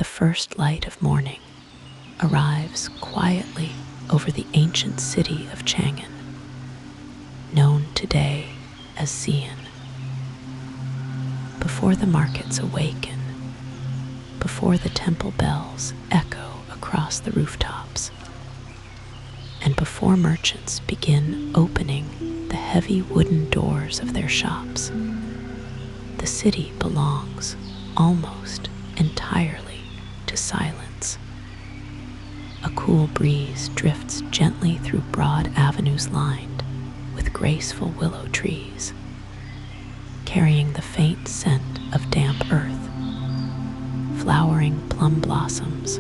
the first light of morning arrives quietly over the ancient city of Chang'an, known today as Xi'an. Before the markets awaken, before the temple bells echo across the rooftops, and before merchants begin opening the heavy wooden doors of their shops, the city belongs almost entirely to silence. A cool breeze drifts gently through broad avenues lined with graceful willow trees, carrying the faint scent of damp earth, flowering plum blossoms,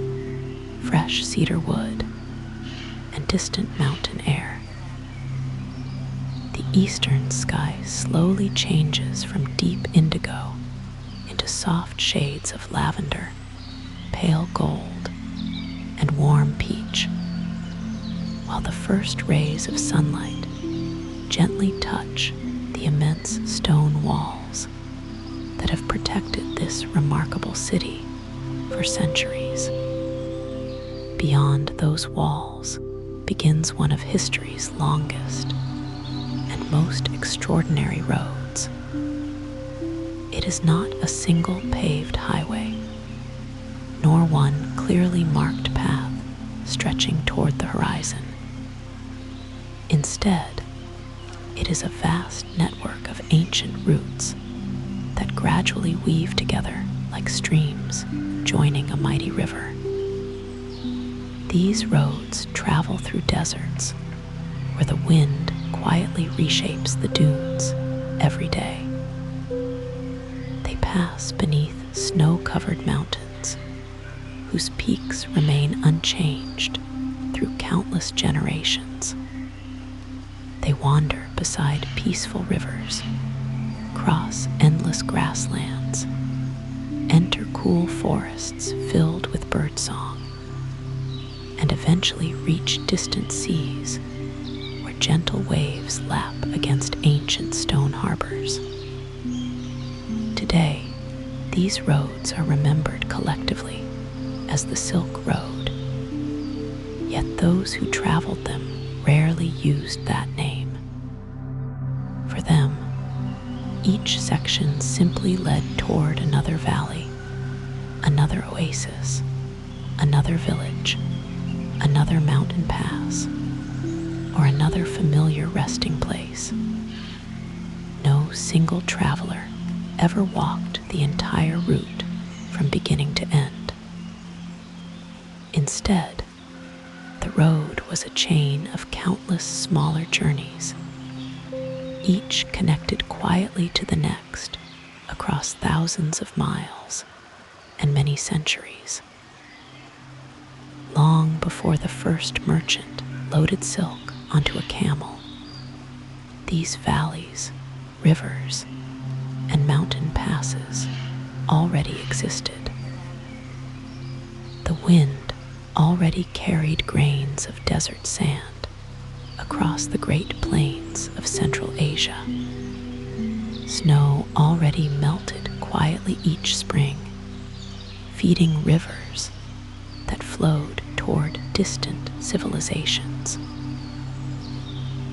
fresh cedar wood, and distant mountain air. The eastern sky slowly changes from deep indigo into soft shades of lavender, pale gold, and warm peach, while the first rays of sunlight gently touch the immense stone walls that have protected this remarkable city for centuries. Beyond those walls begins one of history's longest and most extraordinary roads. It is not a single paved highway, nor one clearly marked path stretching toward the horizon. Instead, it is a vast network of ancient routes that gradually weave together like streams joining a mighty river. These roads travel through deserts where the wind quietly reshapes the dunes every day. They pass beneath snow-covered mountains whose peaks remain unchanged through countless generations. They wander beside peaceful rivers, cross endless grasslands, enter cool forests filled with birdsong, and eventually reach distant seas where gentle waves lap against ancient stone harbors. Today, these roads are remembered collectively as the Silk Road, yet those who traveled them rarely used that name. For them, each section simply led toward another valley, another oasis, another village, another mountain pass, or another familiar resting place. No single traveler ever walked the entire route from beginning to end. Instead, the road was a chain of countless smaller journeys, each connected quietly to the next across thousands of miles and many centuries. Long before the first merchant loaded silk onto a camel, these valleys, rivers, and mountain passes already existed. The wind already carried grains of desert sand across the great plains of Central Asia. Snow already melted quietly each spring, feeding rivers that flowed toward distant civilizations.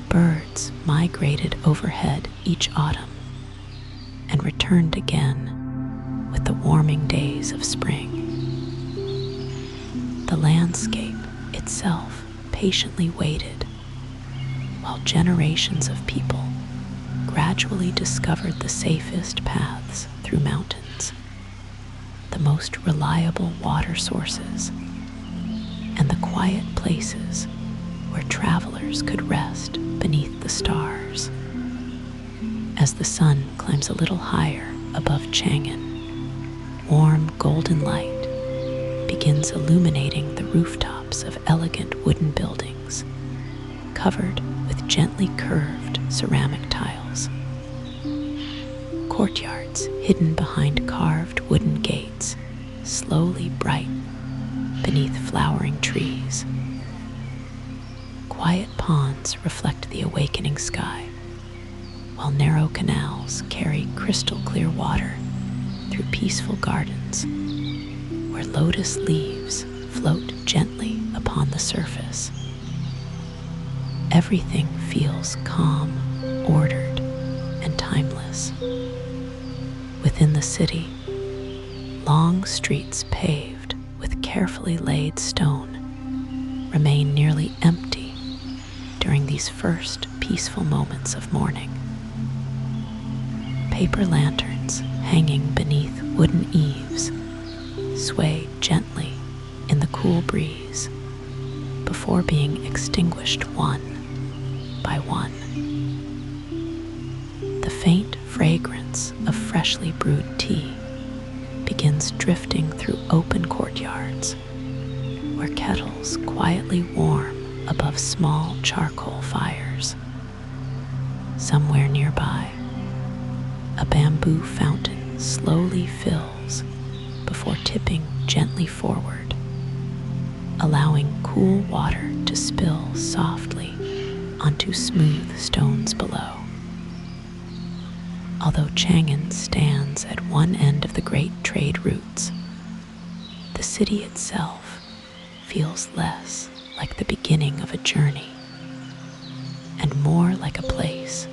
Birds migrated overhead each autumn and returned again with the warming days of spring. The landscape itself patiently waited while generations of people gradually discovered the safest paths through mountains, the most reliable water sources, and the quiet places where travelers could rest beneath the stars. As the sun climbs a little higher above Chang'an, warm golden light begins illuminating the rooftops of elegant wooden buildings covered with gently curved ceramic tiles. Courtyards hidden behind carved wooden gates slowly brighten beneath flowering trees. Quiet ponds reflect the awakening sky, while narrow canals carry crystal clear water through peaceful gardens where lotus leaves float gently upon the surface. Everything feels calm, ordered, and timeless. Within the city, long streets paved with carefully laid stone remain nearly empty during these first peaceful moments of morning. Paper lanterns hanging beneath wooden eaves sway gently in the cool breeze before being extinguished one by one. The faint fragrance of freshly brewed tea begins drifting through open courtyards where kettles quietly warm above small charcoal fires. Somewhere nearby, a bamboo fountain slowly fills before tipping gently forward, allowing cool water to spill softly onto smooth stones below. Although Chang'an stands at one end of the great trade routes, the city itself feels less like the beginning of a journey and more like a place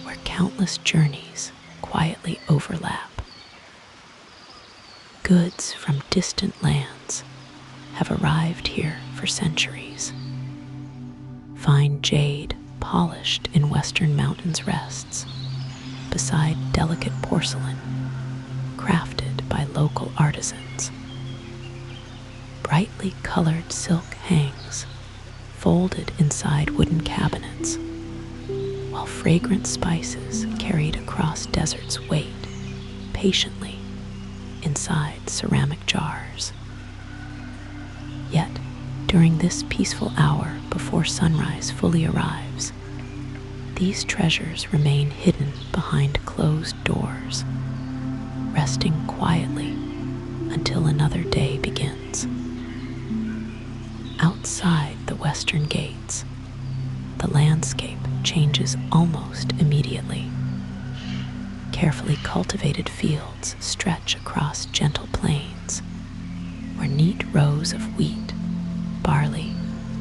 where countless journeys quietly overlap. Goods from distant lands have arrived here for centuries. Fine jade polished in western mountains rests beside delicate porcelain crafted by local artisans. Brightly colored silk hangs folded inside wooden cabinets, while fragrant spices carried across deserts wait patiently inside ceramic jars. Yet, during this peaceful hour before sunrise fully arrives, these treasures remain hidden behind closed doors, resting quietly until another day begins. Outside the western gates, the landscape changes almost immediately. Carefully cultivated fields stretch across gentle plains, where neat rows of wheat, barley,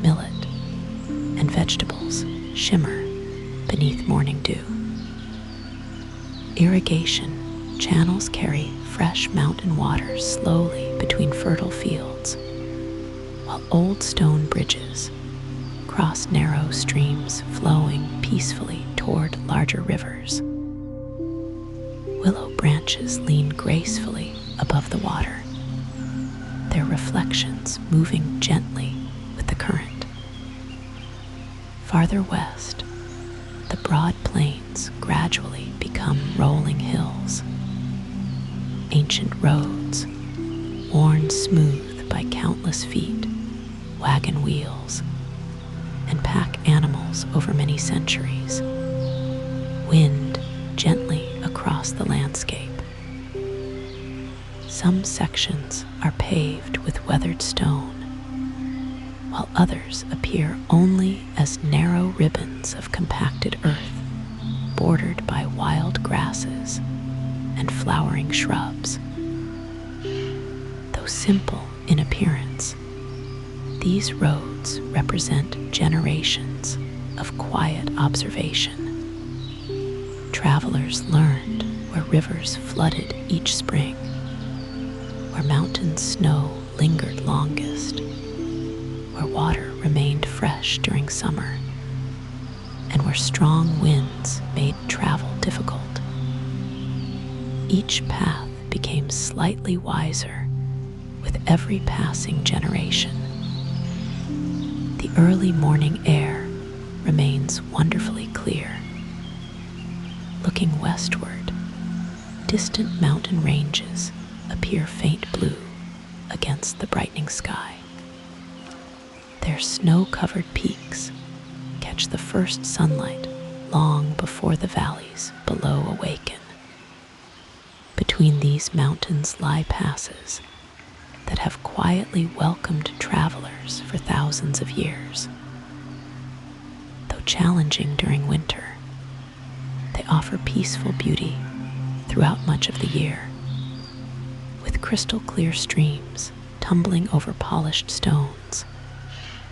millet, and vegetables shimmer beneath morning dew. Irrigation channels carry fresh mountain water slowly between fertile fields, while old stone bridges cross narrow streams flowing peacefully toward larger rivers. Willow branches lean gracefully above the water, their reflections moving gently with the current. Farther west, the broad plains gradually become rolling hills. Ancient roads, worn smooth by countless feet, wagon wheels, and pack animals over many centuries, wind gently across the landscape. Some sections are paved with weathered stone, while others appear only as narrow ribbons of compacted earth bordered by wild grasses and flowering shrubs. Though simple in appearance, these roads represent generations of quiet observation. Travelers learned where rivers flooded each spring, where mountain snow lingered longest, where water remained fresh during summer, and where strong winds made travel difficult. Each path became slightly wiser with every passing generation. The early morning air remains wonderfully clear. Looking westward, distant mountain ranges appear faint blue against the brightening sky. Their snow-covered peaks catch the first sunlight long before the valleys below awaken. Between these mountains lie passes that have quietly welcomed travelers for thousands of years. Though challenging during winter, they offer peaceful beauty throughout much of the year, with with crystal clear streams tumbling over polished stones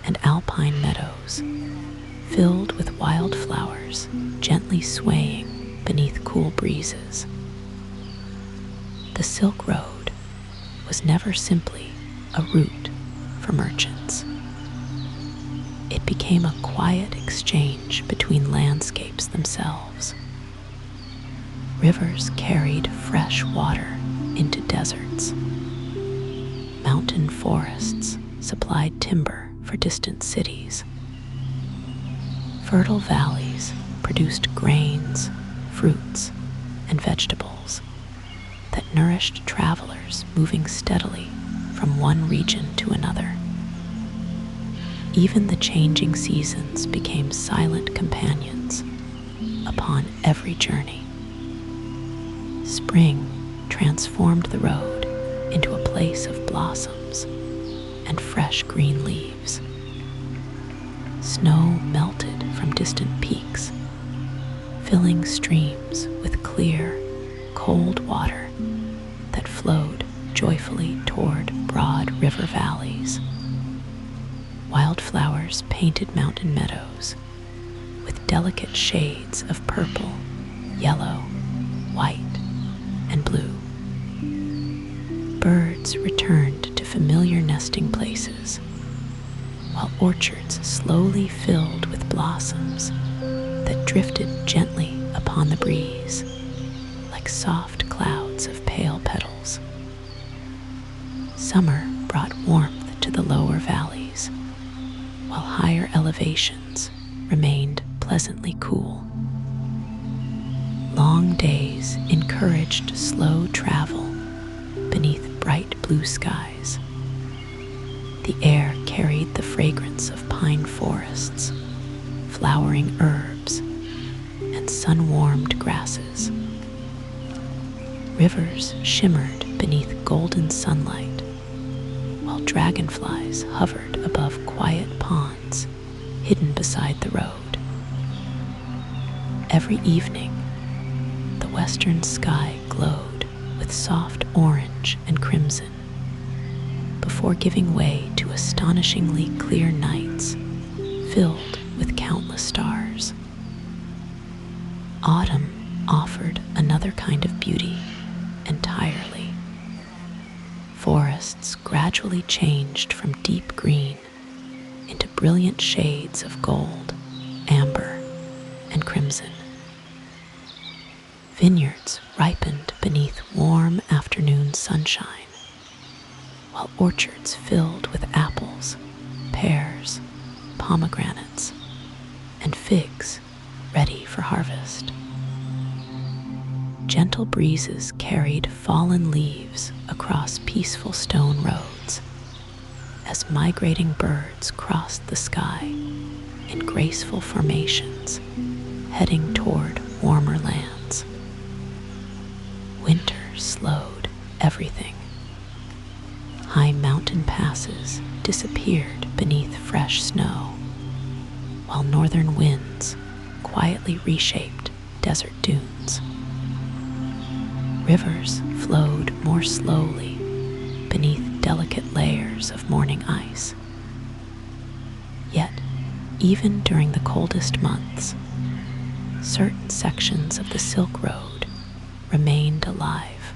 and alpine meadows filled with wildflowers gently swaying beneath cool breezes. The Silk Road was never simply a route for merchants. It became a quiet exchange between landscapes themselves. Rivers carried fresh water into deserts. Mountain forests supplied timber for distant cities. Fertile valleys produced grains, fruits, and vegetables that nourished travelers moving steadily from one region to another. Even the changing seasons became silent companions upon every journey. Spring transformed the road into a place of blossoms and fresh green leaves. Snow melted from distant peaks, filling streams with clear, cold water that flowed joyfully toward broad river valleys. Wildflowers painted mountain meadows with delicate shades of purple, yellow, white, and blue. Birds returned to familiar nesting places, while orchards slowly filled with blossoms that drifted gently upon the breeze, like soft clouds of pale petals. Summer brought warmth to the lower valleys, while higher elevations remained pleasantly cool. Long days encouraged slow travel beneath bright blue skies. The air carried the fragrance of pine forests, flowering herbs, and sun-warmed grasses. Rivers shimmered beneath golden sunlight, while dragonflies hovered above quiet ponds hidden beside the road. Every evening, the western sky glowed with soft orange and crimson, before giving way to astonishingly clear nights filled with countless stars. Autumn offered another kind of beauty entirely. Forests gradually changed from deep green into brilliant shades of gold, amber, and crimson. Vineyards ripened beneath warm afternoon sunshine, while orchards filled with apples, pears, pomegranates, and figs ready for harvest. Gentle breezes carried fallen leaves across peaceful stone roads as migrating birds crossed the sky in graceful formations, heading toward warmer lands. Winter slowed everything. High mountain passes disappeared beneath fresh snow, while northern winds quietly reshaped desert dunes. Rivers flowed more slowly beneath delicate layers of morning ice. Yet, even during the coldest months, certain sections of the Silk Road remained alive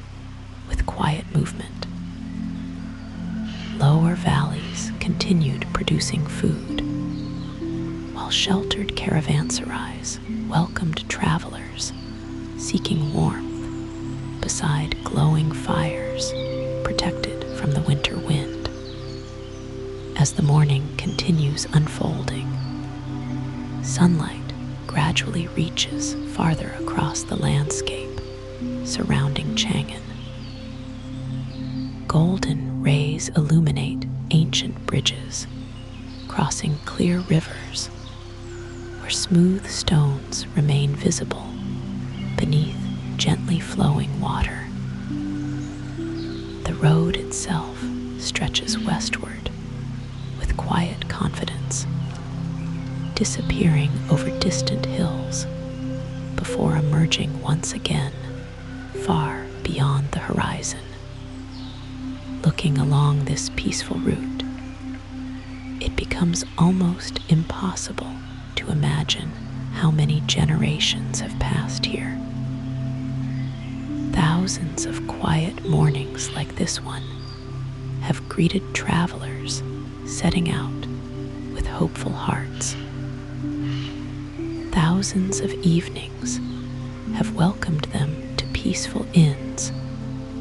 with quiet movement. Lower valleys continued producing food, while sheltered caravanserais welcomed travelers seeking warmth beside glowing fires protected from the winter wind. As the morning continues unfolding, sunlight gradually reaches farther across the landscape surrounding Chang'an. Golden rays illuminate ancient bridges, crossing clear rivers where smooth stones remain visible beneath gently flowing water. The road itself stretches westward with quiet confidence, disappearing over distant hills before emerging once again far beyond the horizon. looking along this peaceful route, it becomes almost impossible to imagine how many generations have passed here. Thousands of quiet mornings like this one have greeted travelers setting out with hopeful hearts. Thousands of evenings have welcomed them to peaceful inns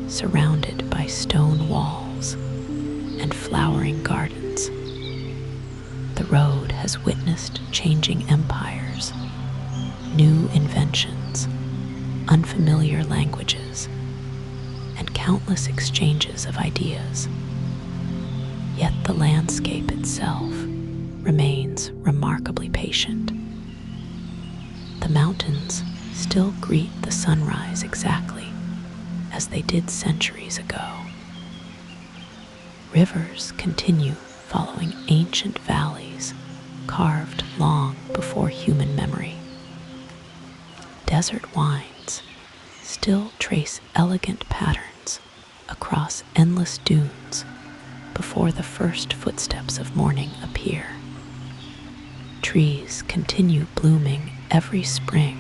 surrounded by stone walls and flowering gardens. The road has witnessed changing empires, new inventions, unfamiliar languages, and countless exchanges of ideas. Yet the landscape itself remains remarkably patient. The mountains still greet the sunrise exactly as they did centuries ago. Rivers continue following ancient valleys carved long before human memory. Desert wines still trace elegant patterns across endless dunes before the first footsteps of morning appear. Trees continue blooming every spring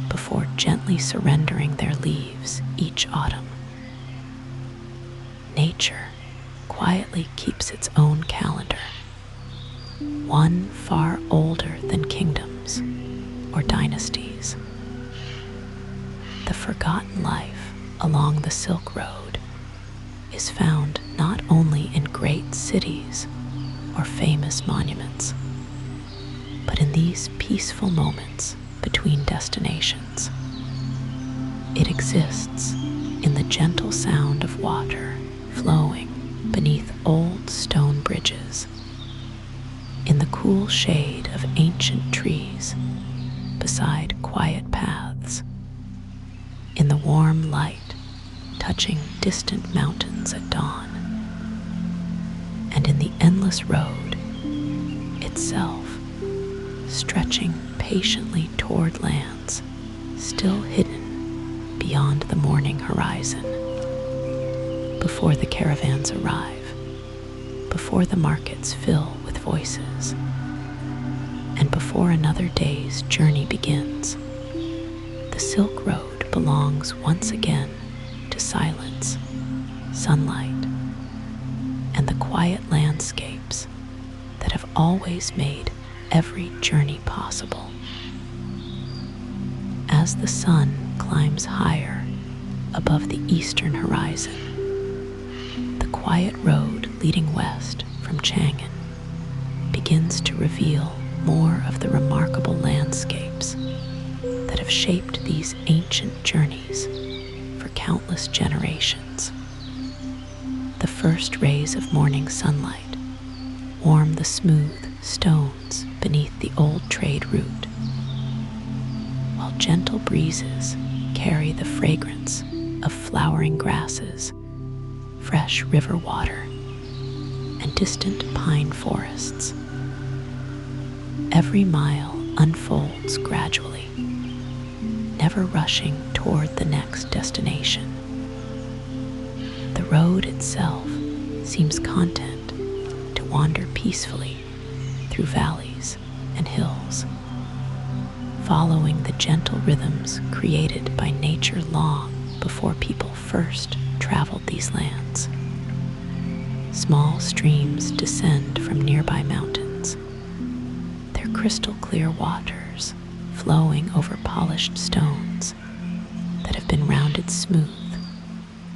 before gently surrendering their leaves each autumn. Nature quietly keeps its own calendar, one far older than kingdoms or dynasties. The forgotten life along the Silk Road is found not only in great cities or famous monuments, but in these peaceful moments between destinations. It exists in the gentle sound of water flowing beneath old stone bridges, in the cool shade of ancient trees beside quiet paths, in the warm light touching distant mountains at dawn, and in the endless road itself, stretching patiently toward lands still hidden beyond the morning horizon. Before the caravans arrive, before the markets fill with voices, and before another day's journey begins, the Silk Road belongs once again to silence, sunlight, and the quiet landscapes that have always made every journey possible. As the sun climbs higher above the eastern horizon, the quiet road leading west from Chang'an begins to reveal more of the remarkable landscapes that have shaped these ancient journeys for countless generations. The first rays of morning sunlight warm the smooth stones beneath the old trade route, while gentle breezes carry the fragrance of flowering grasses, fresh river water, and distant pine forests. Every mile unfolds gradually, never rushing toward the next destination. The road itself seems content to wander peacefully through valleys and hills, following the gentle rhythms created by nature long before people first traveled these lands. Small streams descend from nearby mountains, their crystal clear waters flowing over polished stones that have been rounded smooth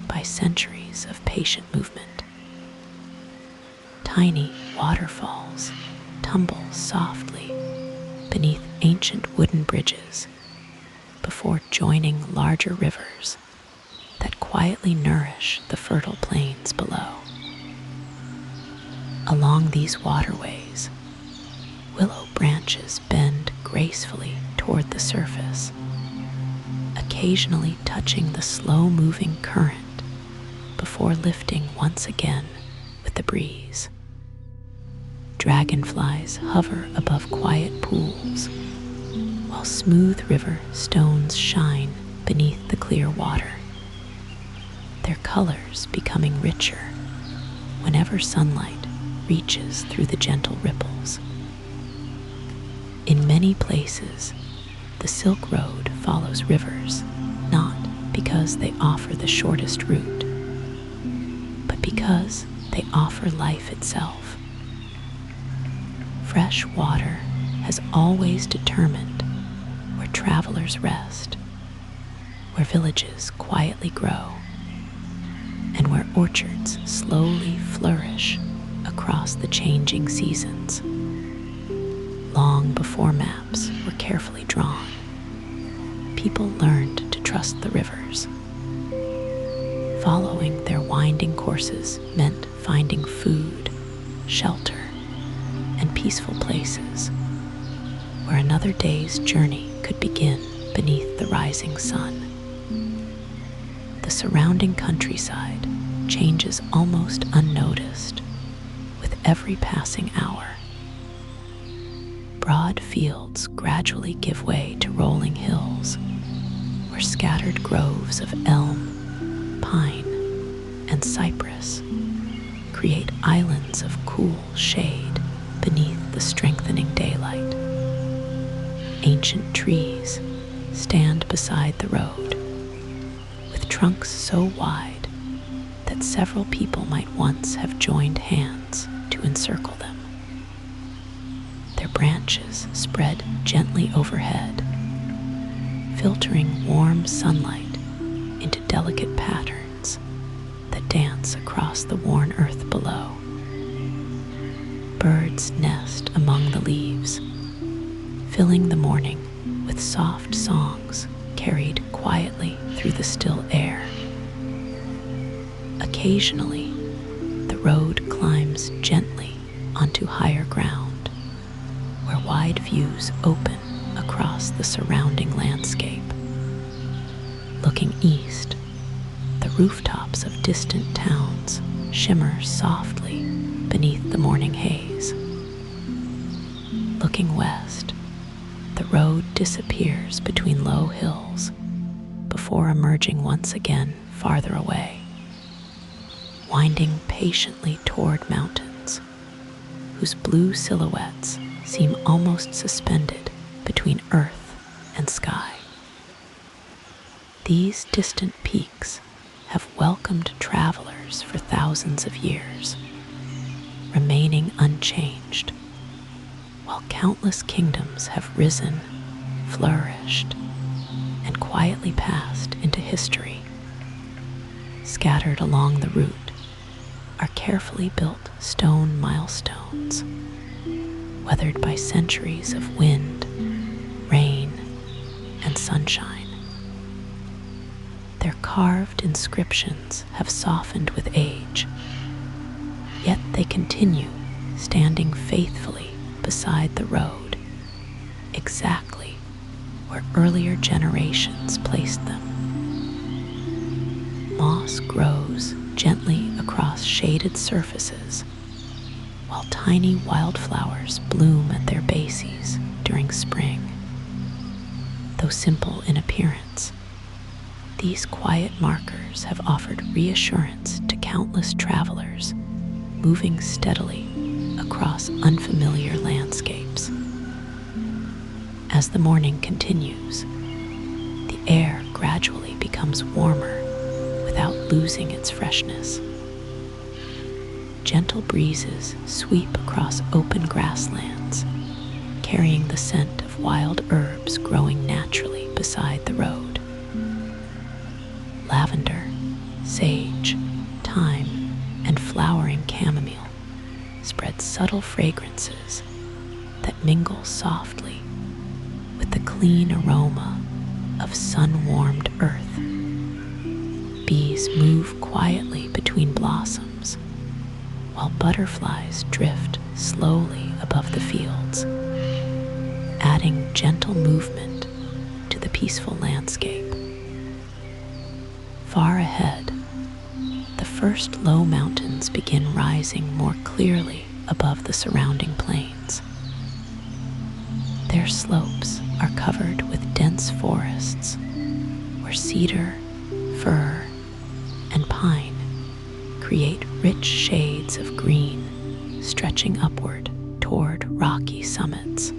by centuries of patient movement. Tiny waterfalls tumble softly beneath ancient wooden bridges before joining larger rivers that quietly nourish the fertile plains below. Along these waterways, willow branches bend gracefully toward the surface, occasionally touching the slow-moving current before lifting once again with the breeze. Dragonflies hover above quiet pools, while smooth river stones shine beneath the clear water, their colors becoming richer whenever sunlight reaches through the gentle ripples. In many places, the Silk Road follows rivers, not because they offer the shortest route, but because they offer life itself. Fresh water has always determined where travelers rest, where villages quietly grow, and where orchards slowly flourish across the changing seasons. Long before maps were carefully drawn, people learned to trust the rivers. Following their winding courses meant finding food, shelter, and peaceful places where another day's journey could begin beneath the rising sun. The surrounding countryside changes almost unnoticed with every passing hour. Broad fields gradually give way to rolling hills, where scattered groves of elm, pine, and cypress create islands of cool shade beneath the strengthening daylight. Ancient trees stand beside the road, with trunks so wide that several people might once have joined hands to encircle them. Their branches spread gently overhead, filtering warm sunlight into delicate patterns that dance across the worn earth below. Birds nest among the leaves, filling the morning with soft songs carried quietly through the still air. Occasionally, the road climbs gently onto higher ground, where wide views open across the surrounding landscape. Looking east, the rooftops of distant towns shimmer softly beneath the morning haze. Looking west, the road disappears between low hills before emerging once again farther away, winding patiently toward mountains whose blue silhouettes seem almost suspended between earth and sky. These distant peaks have welcomed travelers for thousands of years, remaining unchanged, while countless kingdoms have risen, flourished, and quietly passed into history. Scattered along the route are carefully built stone milestones, weathered by centuries of wind, rain, and sunshine. Their carved inscriptions have softened with age, yet they continue standing faithfully beside the road, exactly where earlier generations placed them. Moss grows gently across shaded surfaces, while tiny wildflowers bloom at their bases during spring. Though simple in appearance, these quiet markers have offered reassurance to countless travelers moving steadily across unfamiliar landscapes. As the morning continues, the air gradually becomes warmer without losing its freshness. Gentle breezes sweep across open grasslands, carrying the scent of wild herbs growing naturally beside the road. Lavender, sage, thyme, and flowering chamomile spread subtle fragrances that mingle softly with the clean aroma of sun-warmed earth. Bees move quietly between blossoms, while butterflies drift slowly above the fields, adding gentle movement to the peaceful landscape. Far ahead, the first low mountains begin rising more clearly above the surrounding plains. Their slopes are covered with dense forests, where cedar, fir, and pine create rich shades of green stretching upward toward rocky summits.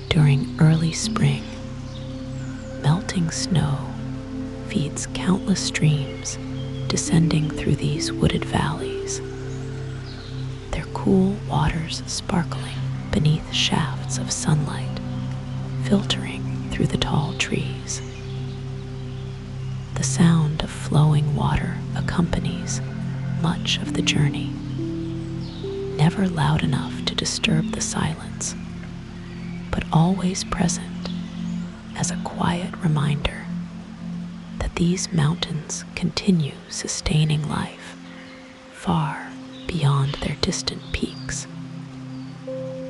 During early spring, melting snow feeds countless streams descending through these wooded valleys, their cool waters sparkling beneath shafts of sunlight filtering through the tall trees. The sound of flowing water accompanies much of the journey, never loud enough to disturb the silence, but always present as a quiet reminder that these mountains continue sustaining life far beyond their distant peaks.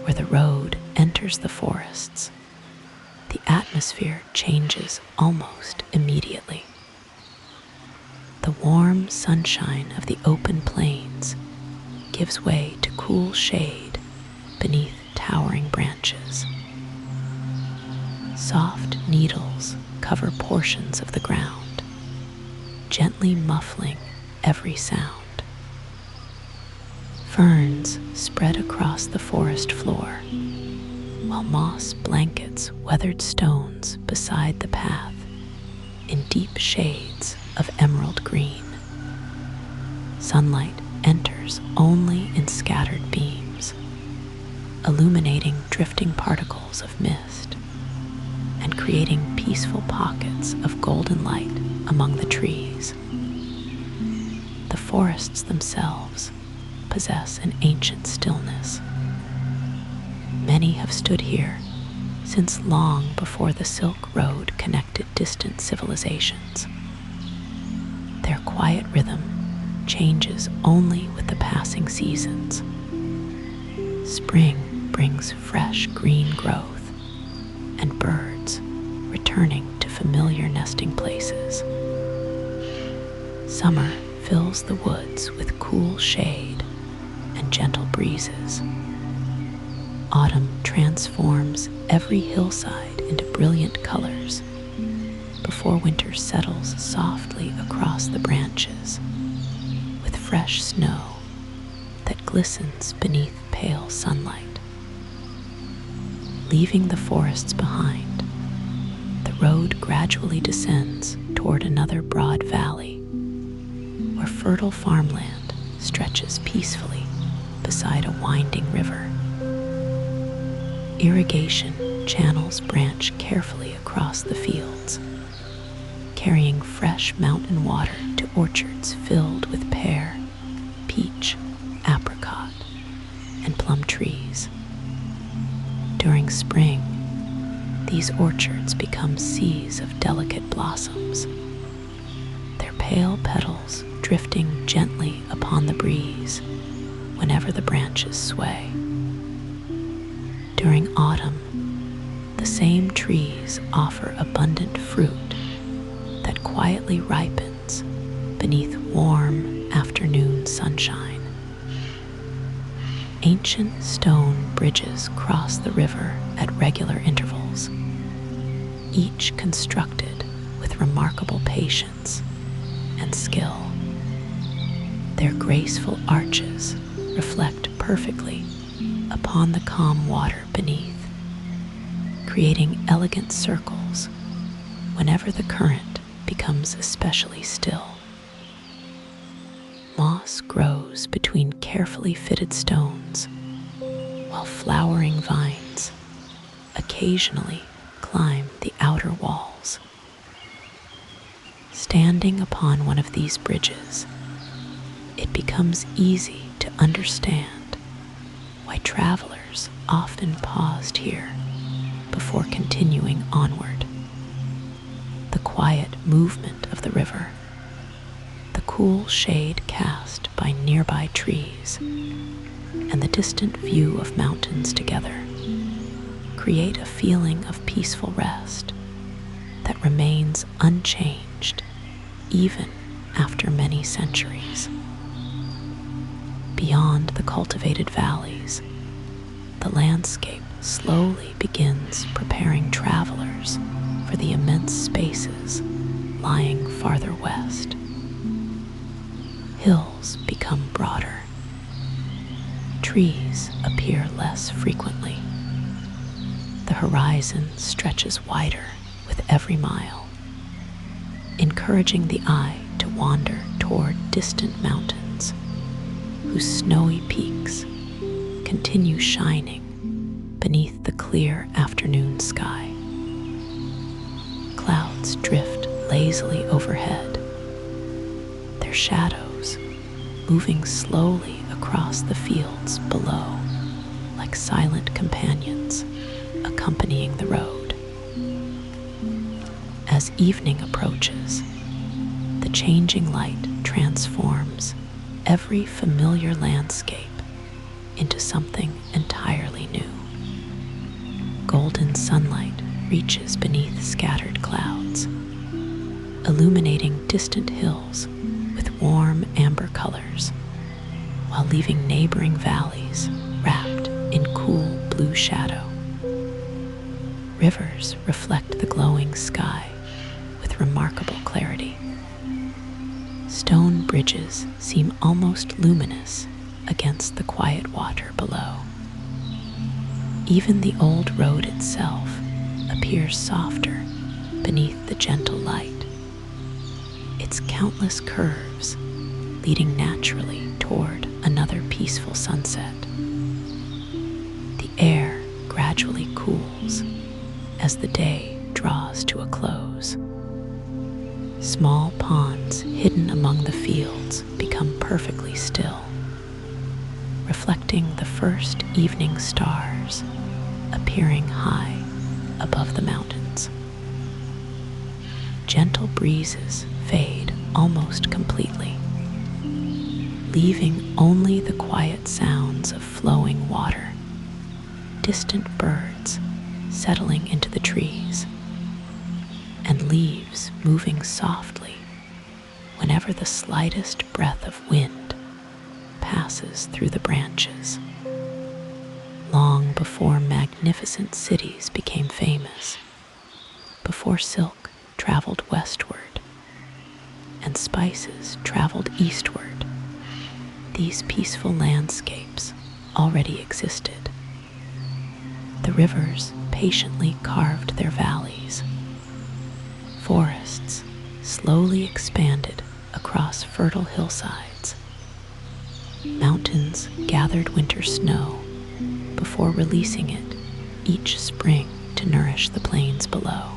Where the road enters the forests, the atmosphere changes almost immediately. The warm sunshine of the open plains gives way to cool shade beneath towering branches. Soft needles cover portions of the ground, gently muffling every sound. Ferns spread across the forest floor, while moss blankets weathered stones beside the path in deep shades of emerald green. Sunlight enters only in scattered beams, illuminating drifting particles of mist and creating peaceful pockets of golden light among the trees. The forests themselves possess an ancient stillness. Many have stood here since long before the Silk Road connected distant civilizations. Their quiet rhythm changes only with the passing seasons. Spring brings fresh green growth and birds returning to familiar nesting places. Summer fills the woods with cool shade and gentle breezes. Autumn transforms every hillside into brilliant colors before winter settles softly across the branches with fresh snow that glistens beneath pale sunlight. Leaving the forests behind, the road gradually descends toward another broad valley where fertile farmland stretches peacefully beside a winding river. Irrigation channels branch carefully across the fields, carrying fresh mountain water to orchards filled with pear, peach, apricot, and plum trees. During spring, these orchards become seas of delicate blossoms, their pale petals drifting gently upon the breeze whenever the branches sway. During autumn, the same trees offer abundant fruit that quietly ripens beneath warm afternoon sunshine. Ancient stone bridges cross the river at regular intervals, each constructed with remarkable patience and skill. Their graceful arches reflect perfectly upon the calm water beneath, creating elegant circles whenever the current becomes especially still. Moss grows between carefully fitted stones, while flowering vines occasionally climb the outer walls. Standing upon one of these bridges, it becomes easy to understand why travelers often paused here before continuing onward. The quiet movement of the river, the cool shade cast by nearby trees, and the distant view of mountains together create a feeling of peaceful rest that remains unchanged even after many centuries. Beyond the cultivated valleys, the landscape slowly begins preparing travelers for the immense spaces lying farther west. hills become broader. Trees appear less frequently. The horizon stretches wider with every mile, encouraging the eye to wander toward distant mountains whose snowy peaks continue shining beneath the clear afternoon sky. Clouds drift lazily overhead, their shadows moving slowly across the fields below like silent companions accompanying the road. As evening approaches, the changing light transforms every familiar landscape into something entirely new. Golden sunlight reaches beneath scattered clouds, illuminating distant hills with warm amber colors, while leaving neighboring valleys wrapped in cool blue shadow. Rivers reflect the glowing sky with remarkable clarity. Stone bridges seem almost luminous against the quiet water below. Even the old road itself appears softer beneath the gentle light, its countless curves leading naturally toward another peaceful sunset. The air gradually cools as the day draws to a close. Small ponds hidden among the fields become perfectly still, reflecting the first evening stars appearing high above the mountains. Gentle breezes fade almost completely, leaving only the quiet sounds of flowing water, distant birds settling into the trees, and leaves moving softly whenever the slightest breath of wind passes through the branches. Long before magnificent cities became famous, before silk traveled westward and spices traveled eastward, these peaceful landscapes already existed. The rivers patiently carved their valleys. Forests slowly expanded across fertile hillsides. Mountains gathered winter snow before releasing it each spring to nourish the plains below.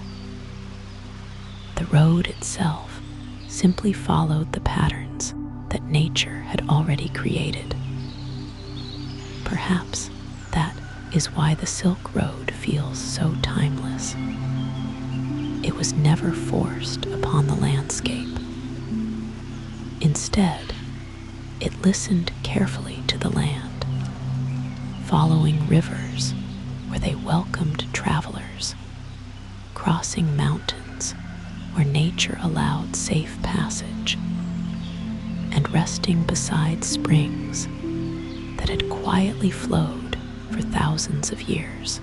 The road itself simply followed the patterns that nature had already created. Perhaps that is why the Silk Road feels so timeless. It was never forced upon the landscape. Instead, it listened carefully to the land, following rivers where they welcomed travelers, crossing mountains where nature allowed safe passage, and resting beside springs that had quietly flowed for thousands of years.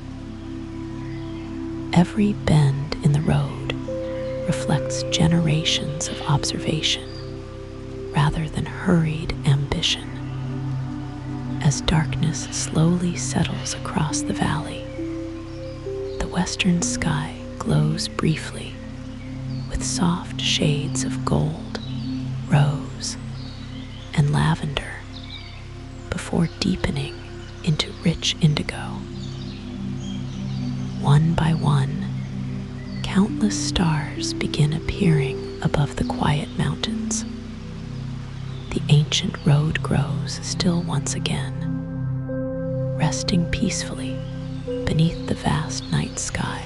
Every bend in the road reflects generations of observation rather than hurried ambition. As darkness slowly settles across the valley, the western sky glows briefly with soft shades of gold, rose, and lavender before deepening into rich indigo. One by one, countless stars begin appearing above the quiet mountains. The ancient road grows still once again, resting peacefully beneath the vast night sky,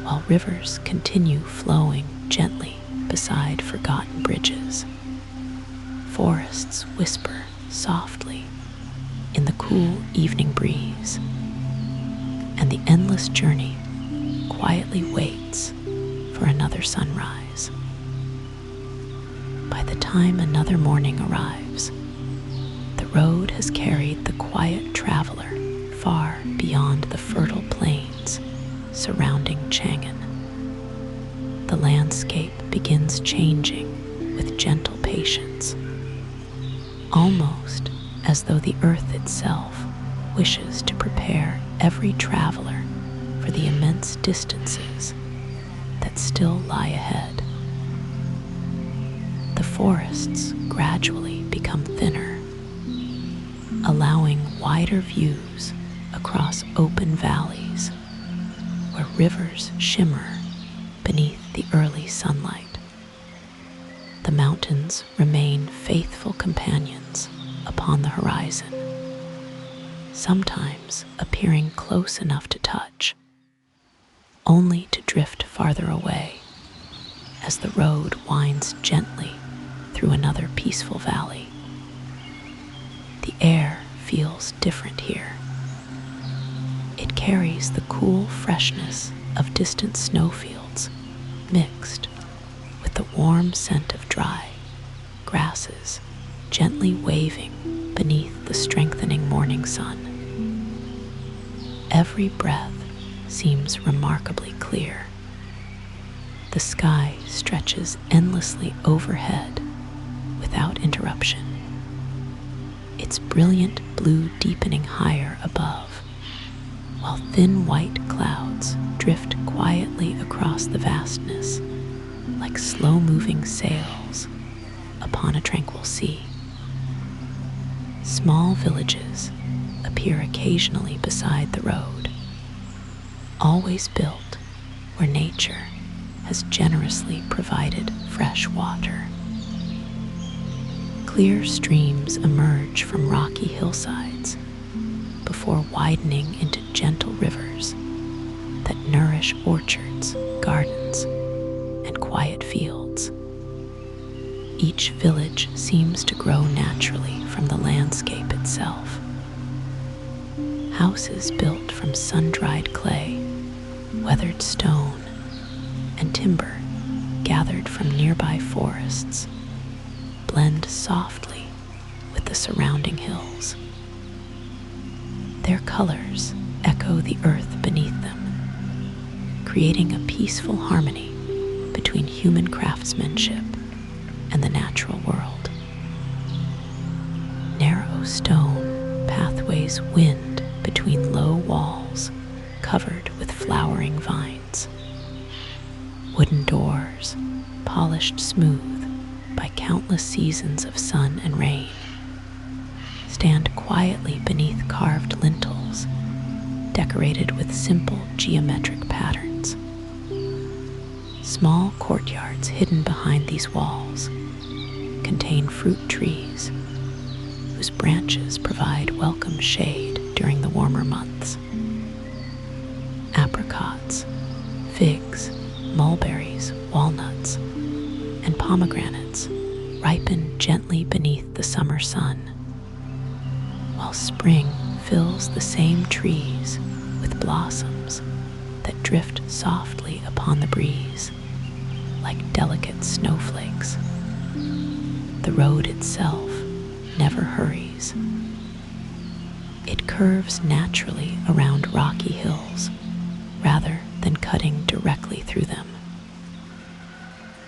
while rivers continue flowing gently beside forgotten bridges. Forests whisper softly in the cool evening breeze, and the endless journey quietly waits for another sunrise. By the time another morning arrives, the road has carried the quiet traveler far beyond the fertile plains surrounding Chang'an. The landscape begins changing with gentle patience, almost as though the earth itself wishes to prepare every traveler for the immense distances that still lie ahead. The forests gradually become thinner, allowing wider views across open valleys where rivers shimmer beneath the early sunlight. The mountains remain faithful companions upon the horizon, sometimes appearing close enough to touch, only to drift farther away as the road winds gently through another peaceful valley. The air feels different here. It carries the cool freshness of distant snowfields mixed with the warm scent of dry grasses gently waving beneath the strengthening morning sun. Every breath seems remarkably clear. The sky stretches endlessly overhead without interruption, its brilliant blue deepening higher above, while thin white clouds drift quietly across the vastness like slow-moving sails upon a tranquil sea. Small villages appear occasionally beside the road, always built where nature has generously provided fresh water. Clear streams emerge from rocky hillsides before widening into gentle rivers that nourish orchards, gardens, and quiet fields. Each village seems to grow naturally from the landscape itself. Houses built from sun-dried clay, weathered stone, and timber gathered from nearby forests blend softly with the surrounding hills. Their colors echo the earth beneath them, creating a peaceful harmony between human craftsmanship and the natural world. Narrow stone pathways wind between low walls covered with flowering vines. Wooden doors, polished smooth by countless seasons of sun and rain, stand quietly beneath carved lintels decorated with simple geometric patterns. Small courtyards hidden behind these walls contain fruit trees whose branches provide welcome shade during the warmer months. Apricots, figs, mulberries, walnuts, and pomegranates ripen gently beneath the summer sun, while spring fills the same trees with blossoms that drift softly upon the breeze like delicate snowflakes. The road itself never hurries. It curves naturally around rocky hills rather than cutting directly through them.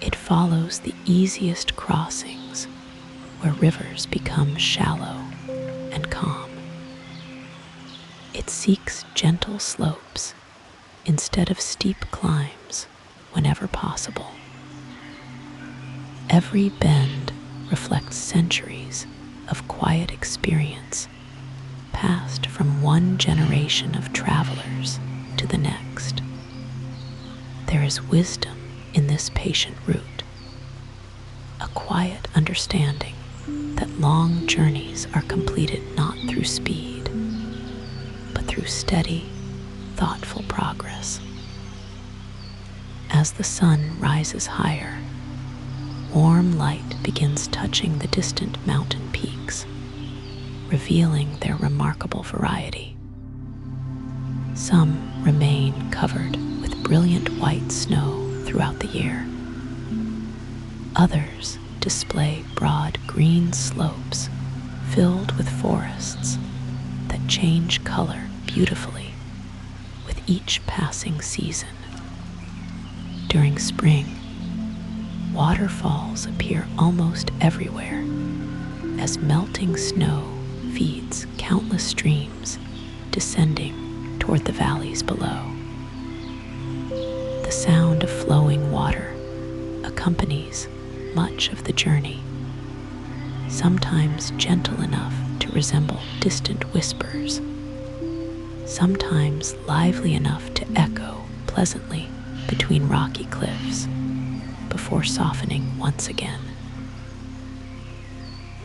It follows the easiest crossings where rivers become shallow and calm. It seeks gentle slopes instead of steep climbs whenever possible. Every bend reflects centuries of quiet experience passed from one generation of travelers to the next. There is wisdom in this patient route, a quiet understanding that long journeys are completed not through speed, but through steady, thoughtful progress. As the sun rises higher, warm light begins touching the distant mountain peaks, revealing their remarkable variety. Some remain covered with brilliant white snow throughout the year. Others display broad green slopes filled with forests that change color beautifully with each passing season. During spring, waterfalls appear almost everywhere as melting snow feeds countless streams descending toward the valleys below. The sound of flowing water accompanies much of the journey, sometimes gentle enough to resemble distant whispers, sometimes lively enough to echo pleasantly between rocky cliffs before softening once again.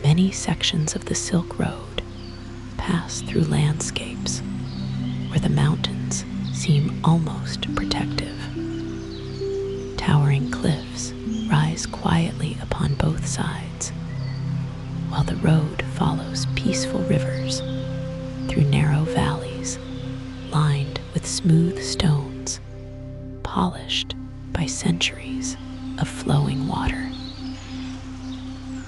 Many sections of the Silk Road pass through landscapes where the mountains seem almost protective. Towering cliffs rise quietly upon both sides, while the road follows peaceful rivers through narrow valleys lined with smooth stones, polished by centuries of flowing water.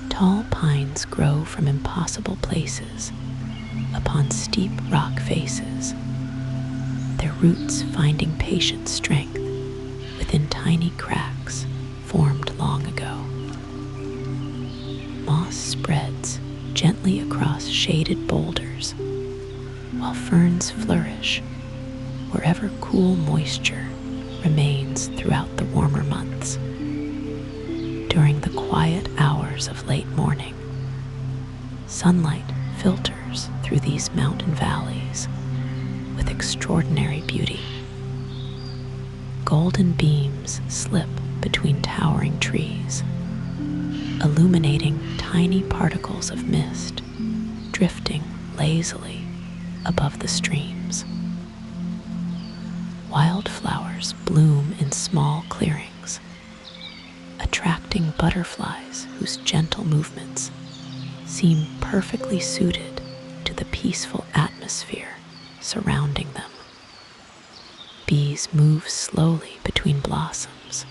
Tall pines grow from impossible places upon steep rock faces, their roots finding patient strength within tiny cracks formed long ago. Moss spreads gently across shaded boulders, while ferns flourish wherever cool moisture remains throughout the warmer months. During the quiet hours of late morning, sunlight filters through these mountain valleys with extraordinary beauty. Golden beams slip between towering trees, illuminating tiny particles of mist drifting lazily above the streams. Wildflowers bloom in small clearings, attracting butterflies whose gentle movements seem perfectly suited to the peaceful atmosphere surrounding them. Bees move slowly between blossoms,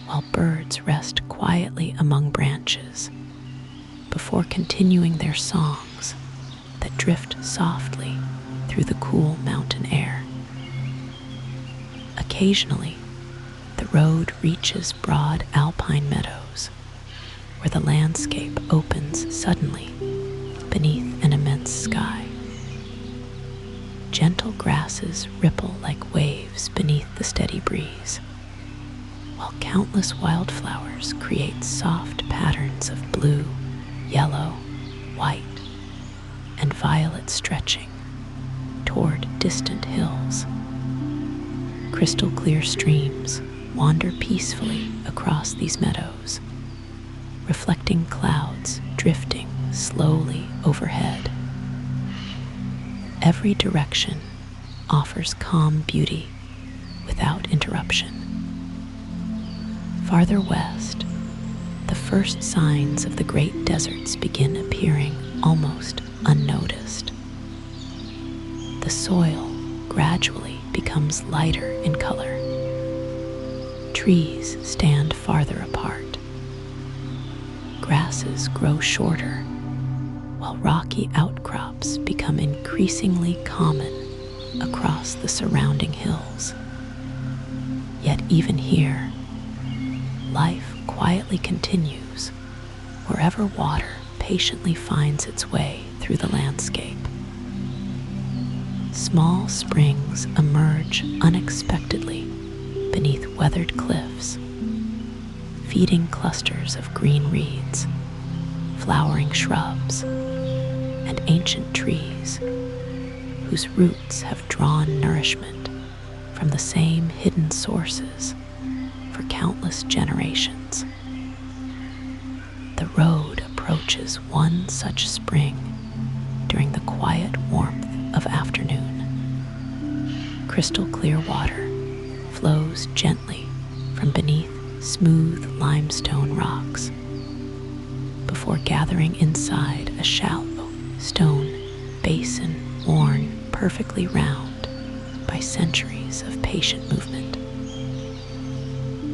while birds rest quietly among branches before continuing their songs that drift softly through the cool mountain air. Occasionally, the road reaches broad alpine meadows where the landscape opens suddenly beneath an immense sky. Gentle grasses ripple like waves beneath the steady breeze, while countless wildflowers create soft patterns of blue, yellow, white, and violet stretching toward distant hills. Crystal clear streams wander peacefully across these meadows, reflecting clouds drifting slowly overhead. Every direction offers calm beauty without interruption. Farther west, the first signs of the great deserts begin appearing almost unnoticed. The soil gradually becomes lighter in color. Trees stand farther apart. Grasses grow shorter, while rocky outcrops become increasingly common across the surrounding hills. Yet even here, life quietly continues wherever water patiently finds its way through the landscape. Small springs emerge unexpectedly beneath weathered cliffs, feeding clusters of green reeds, flowering shrubs, and ancient trees whose roots have drawn nourishment from the same hidden sources for countless generations. The road approaches one such spring during the quiet warmth of afternoon. Crystal clear water flows gently from beneath smooth limestone rocks before gathering inside a shallow stone basin worn perfectly round by centuries of patient movement.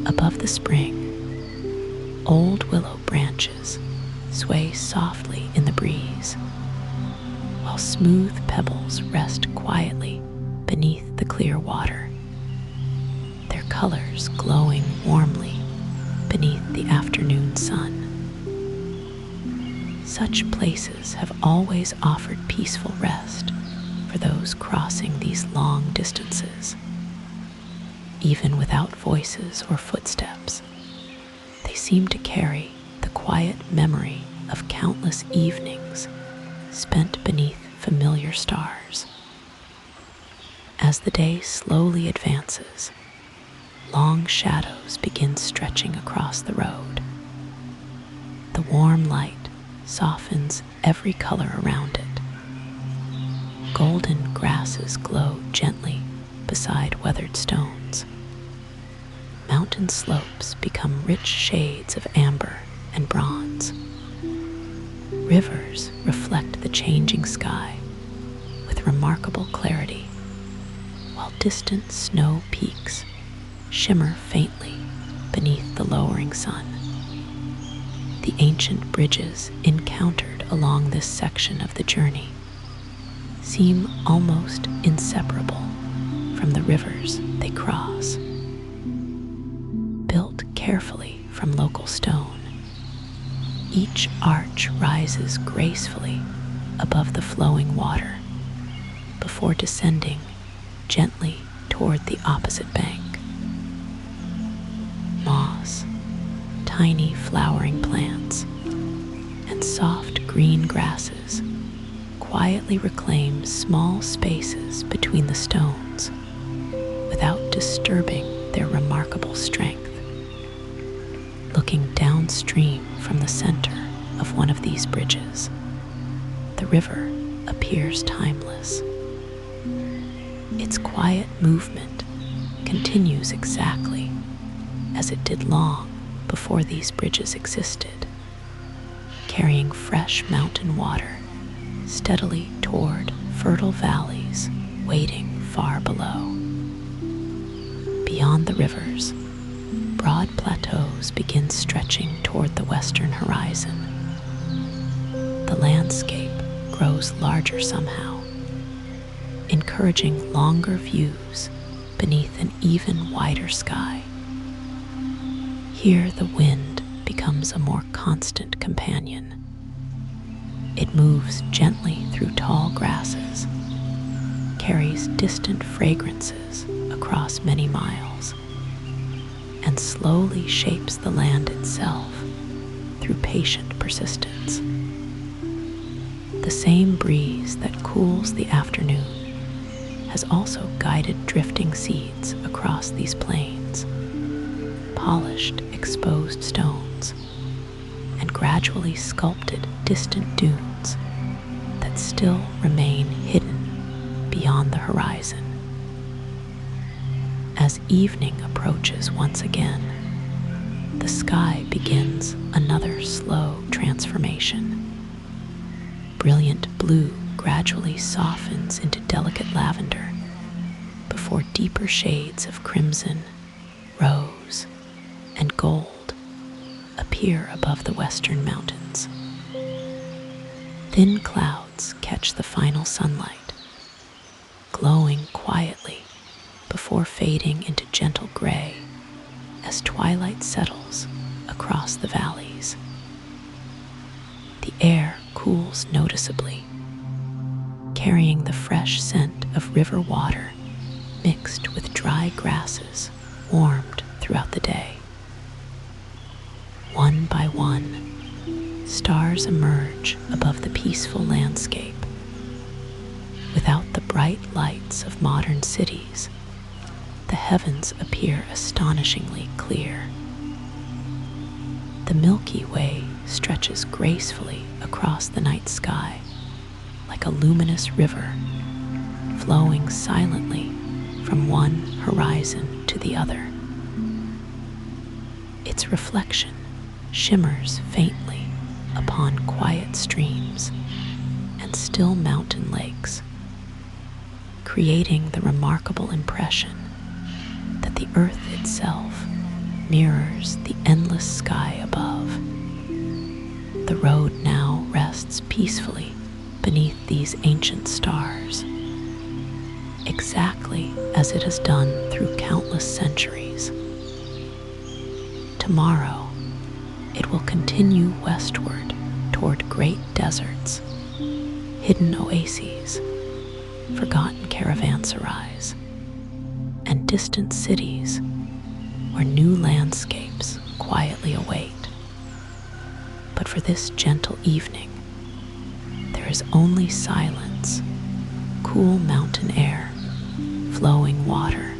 Above the spring, old willow branches sway softly in the breeze, while smooth pebbles rest quietly beneath the clear water, their colors glowing warmly beneath the afternoon sun. Such places have always offered peaceful rest for those crossing these long distances. Even without voices or footsteps, they seem to carry the quiet memory of countless evenings spent beneath familiar stars. As the day slowly advances, long shadows begin stretching across the road. The warm light softens every color around it. Golden grasses glow gently beside weathered stones. Mountain slopes become rich shades of amber and bronze. Rivers reflect the changing sky with remarkable clarity, while distant snow peaks shimmer faintly beneath the lowering sun. The ancient bridges encountered along this section of the journey seem almost inseparable from the rivers they cross. Built carefully from local stone, each arch rises gracefully above the flowing water before descending gently toward the opposite bank. Moss, tiny flowering plants, and soft green grasses quietly reclaim small spaces between the stones without disturbing their remarkable strength. Looking downstream from the center of one of these bridges, the river appears timeless. Its quiet movement continues exactly as it did long before these bridges existed, carrying fresh mountain water steadily toward fertile valleys waiting far below. Beyond the rivers, broad plateaus begin stretching toward the western horizon. The landscape grows larger somehow, encouraging longer views beneath an even wider sky. Here the wind becomes a more constant companion. It moves gently through tall grasses, carries distant fragrances across many miles, and slowly shapes the land itself through patient persistence. The same breeze that cools the afternoon has also guided drifting seeds across these plains, polished exposed stones, and gradually sculpted distant dunes that still remain hidden beyond the horizon. As evening approaches once again, the sky begins another slow transformation. Brilliant blue gradually softens into delicate lavender before deeper shades of crimson, rose, and gold appear above the western mountains. Thin clouds catch the final sunlight, glowing quietly before fading into gentle gray as twilight settles across the valleys. The air cools noticeably, carrying the fresh scent of river water mixed with dry grasses warmed throughout the day. One by one, stars emerge above the peaceful landscape. Without the bright lights of modern cities, the heavens appear astonishingly clear. The Milky Way stretches gracefully across the night sky like a luminous river, flowing silently from one horizon to the other. Its reflection shimmers faintly upon quiet streams and still mountain lakes, creating the remarkable impression that the earth itself mirrors the endless sky above. The road now rests peacefully beneath these ancient stars, exactly as it has done through countless centuries. Tomorrow, it will continue westward toward great deserts, hidden oases, forgotten caravanserais, and distant cities where new landscapes quietly await. But for this gentle evening, there is only silence, cool mountain air, flowing water,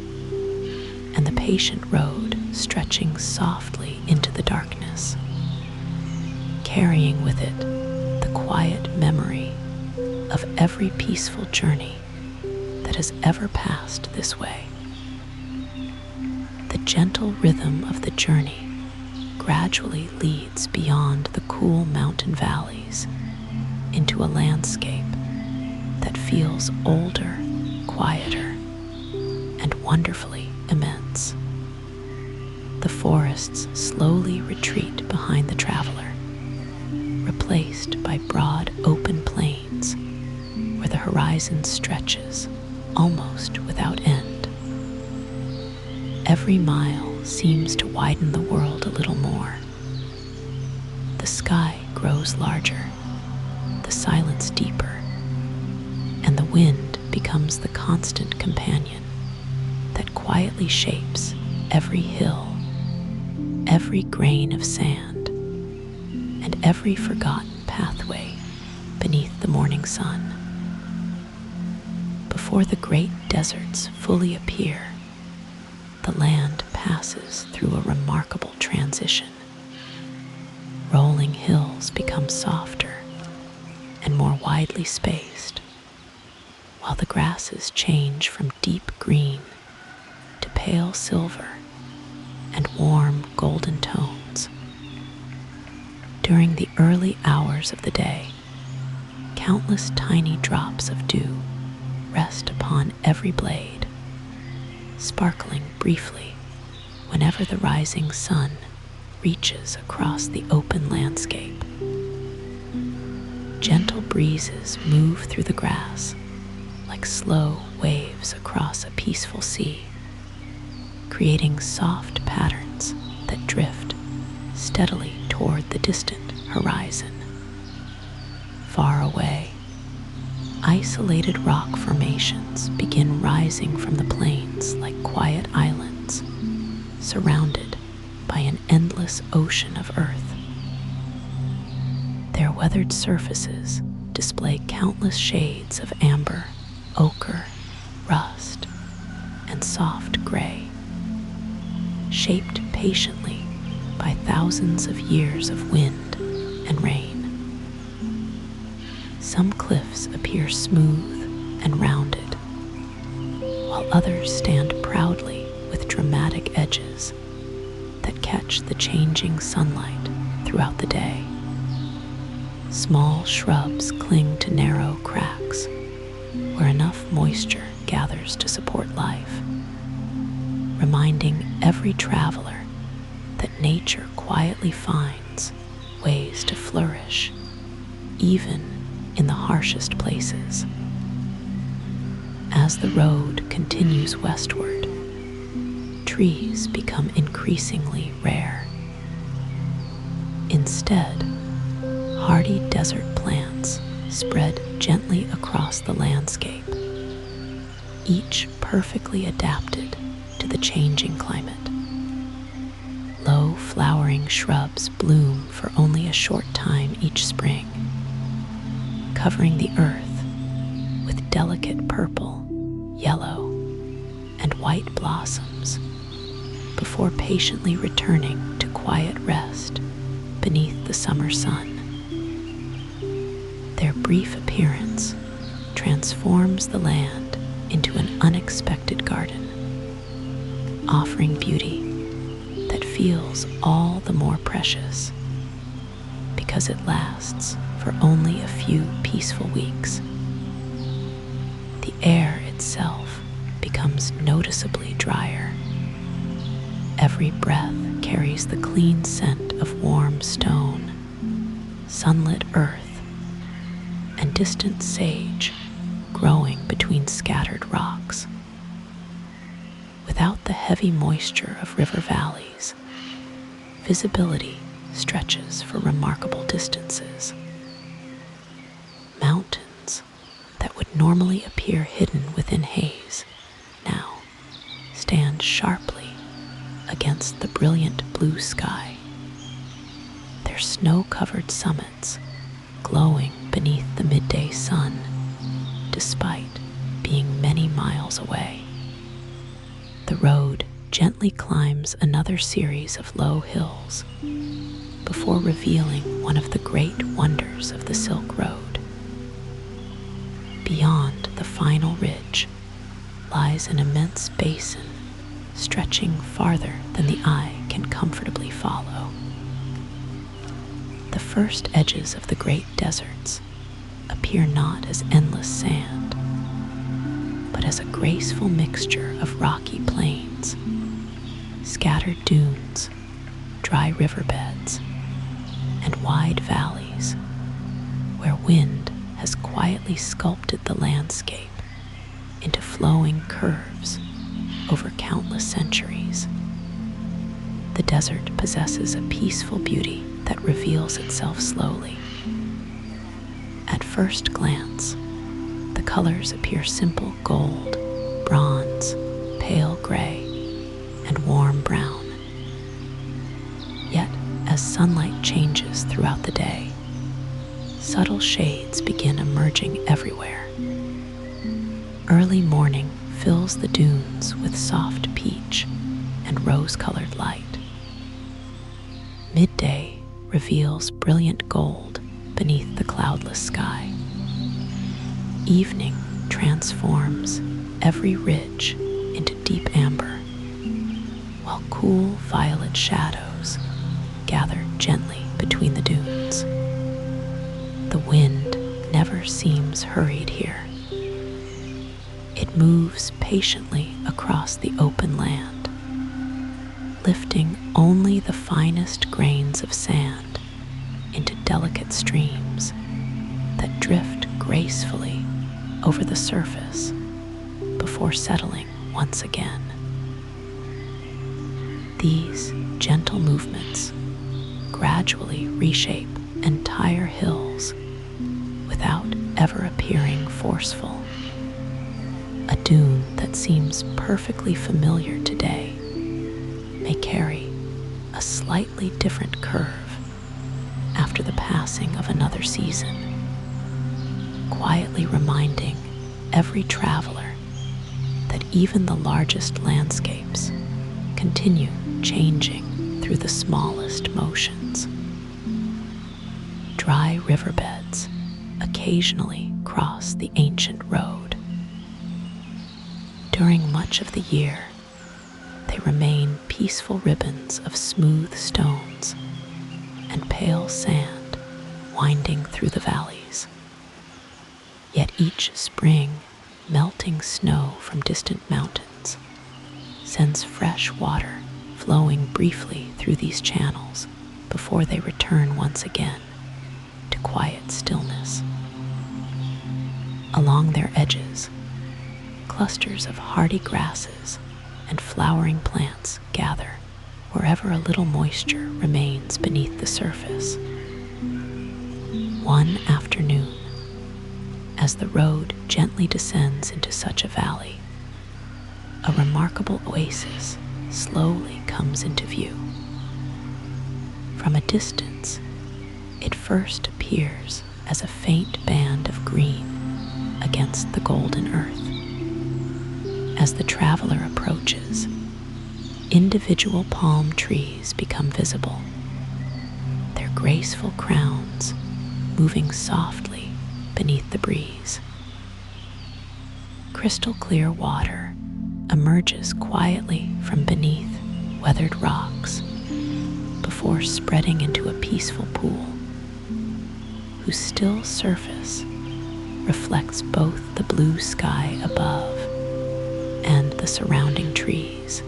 and the patient road stretching softly into the darkness, carrying with it the quiet memory of every peaceful journey that has ever passed this way. The gentle rhythm of the journey gradually leads beyond the cool mountain valleys into a landscape that feels older, quieter, and wonderfully immense. The forests slowly retreat behind the traveler, replaced by broad open plains where the horizon stretches almost without end. Every mile seems to widen the world a little more. The sky grows larger, the silence deeper, and the wind becomes the constant companion that quietly shapes every hill, every grain of sand, and every forgotten pathway beneath the morning sun. Before the great deserts fully appear, the land passes through a remarkable transition. Rolling hills become softer and more widely spaced, while the grasses change from deep green to pale silver and warm golden tones. During the early hours of the day, countless tiny drops of dew rest upon every blade, sparkling briefly whenever the rising sun reaches across the open landscape. Gentle breezes move through the grass like slow waves across a peaceful sea, creating soft patterns that drift steadily toward the distant horizon. Far away, isolated rock formations begin rising from the plains like quiet islands, surrounded by an endless ocean of earth. Their weathered surfaces display countless shades of amber, ochre, rust, and soft gray, shaped patiently by thousands of years of wind and rain. Some cliffs appear smooth and rounded, while others stand proudly with dramatic edges that catch the changing sunlight throughout the day. Small shrubs cling to narrow cracks where enough moisture gathers to support life, reminding every traveler that nature quietly finds ways to flourish, even in the harshest places. As the road continues westward, trees become increasingly rare. Instead, hardy desert plants spread gently across the landscape, each perfectly adapted to the changing climate. Low flowering shrubs bloom for only a short time each spring, covering the earth with delicate purple, yellow, and white blossoms before patiently returning to quiet rest beneath the summer sun. Their brief appearance transforms the land into an unexpected garden, offering beauty that feels all the more precious because it lasts for only a few peaceful weeks. The air itself becomes noticeably drier. Every breath carries the clean scent of warm stone, sunlit earth, and distant sage growing between scattered rocks. Without the heavy moisture of river valleys, visibility stretches for remarkable distances. normally appear hidden within haze now stand sharply against the brilliant blue sky, their snow-covered summits glowing beneath the midday sun, despite being many miles away. The road gently climbs another series of low hills before revealing one of the great wonders of the Silk Road. Beyond the final ridge lies an immense basin stretching farther than the eye can comfortably follow. The first edges of the great deserts appear not as endless sand, but as a graceful mixture of rocky plains, scattered dunes, dry riverbeds, and wide valleys where wind has quietly sculpted the landscape into flowing curves over countless centuries. The desert possesses a peaceful beauty that reveals itself slowly. At first glance, the colors appear simple gold, bronze, pale gray, and warm brown. Yet, as sunlight changes throughout the day, subtle shades begin emerging everywhere. Early morning fills the dunes with soft peach and rose-colored light. Midday reveals brilliant gold beneath the cloudless sky. Evening transforms every ridge into deep amber, while cool violet shadows gather gently between the dunes. The wind never seems hurried here. It moves patiently across the open land, lifting only the finest grains of sand into delicate streams that drift gracefully over the surface before settling once again. These gentle movements gradually reshape entire hills without ever appearing forceful. A dune that seems perfectly familiar today may carry a slightly different curve after the passing of another season, quietly reminding every traveler that even the largest landscapes continue changing through the smallest motions. Dry riverbeds occasionally cross the ancient road. During much of the year, they remain peaceful ribbons of smooth stones and pale sand winding through the valleys. Yet each spring, melting snow from distant mountains sends fresh water flowing briefly through these channels before they return once again to quiet stillness. Along their edges, clusters of hardy grasses and flowering plants gather wherever a little moisture remains beneath the surface. One afternoon, as the road gently descends into such a valley, a remarkable oasis slowly comes into view. From a distance, it first appears as a faint band of green against the golden earth. As the traveler approaches, individual palm trees become visible, their graceful crowns moving softly beneath the breeze. Crystal clear water emerges quietly from beneath weathered rocks before spreading into a peaceful pool, whose still surface reflects both the blue sky above and the surrounding trees.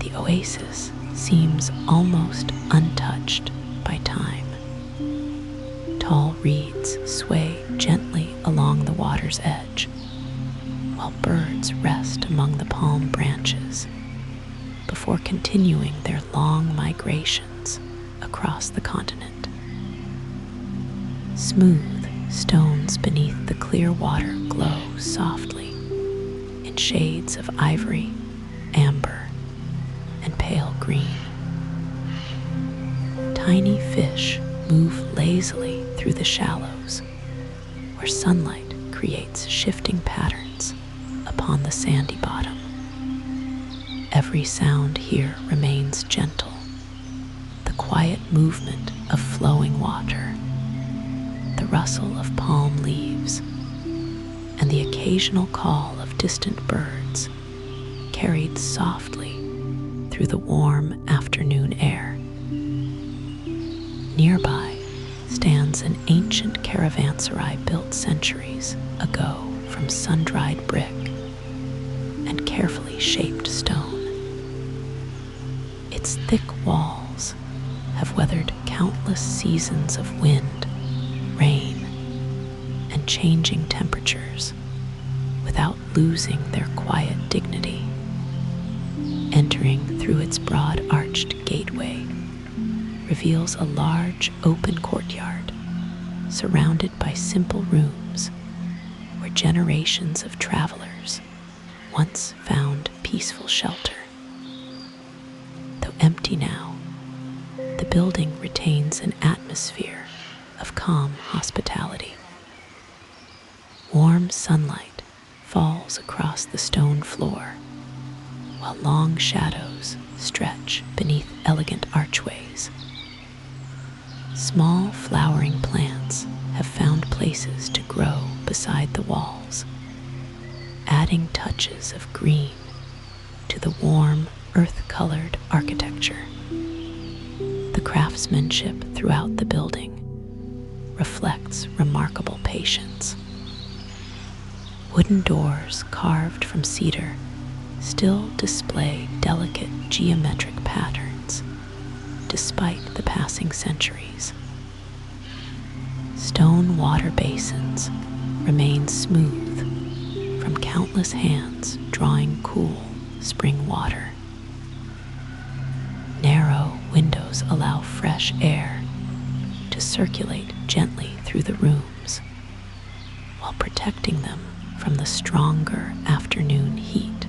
The oasis seems almost untouched by time. Tall reeds sway gently along the water's edge, while birds rest among the palm branches before continuing their long migrations across the continent. Smooth stones beneath the clear clear water glow softly in shades of ivory, amber, and pale green. Tiny fish move lazily through the shallows, where sunlight creates shifting patterns upon the sandy bottom. Every sound here remains gentle, the quiet movement of flowing water, the rustle of palm leaves, and the occasional call of distant birds carried softly through the warm afternoon air. Nearby stands an ancient caravanserai built centuries ago from sun-dried brick and carefully shaped stone. Its thick walls have weathered countless seasons of wind, rain, and changing temperatures without losing their quiet dignity. Entering through its broad arched gateway reveals a large open courtyard surrounded by simple rooms where generations of travelers once found peaceful shelter. Though empty now, the building retains an atmosphere of calm hospitality. Warm sunlight falls across the stone floor, while long shadows stretch beneath elegant archways. Small flowering plants have found places to grow beside the walls, adding touches of green to the warm, earth-colored architecture. The craftsmanship throughout the building reflects remarkable patience. Wooden doors carved from cedar still display delicate geometric patterns despite the passing centuries. Stone water basins remain smooth from countless hands drawing cool spring water. Narrow windows allow fresh air to circulate gently through the rooms while protecting them from the stronger afternoon heat.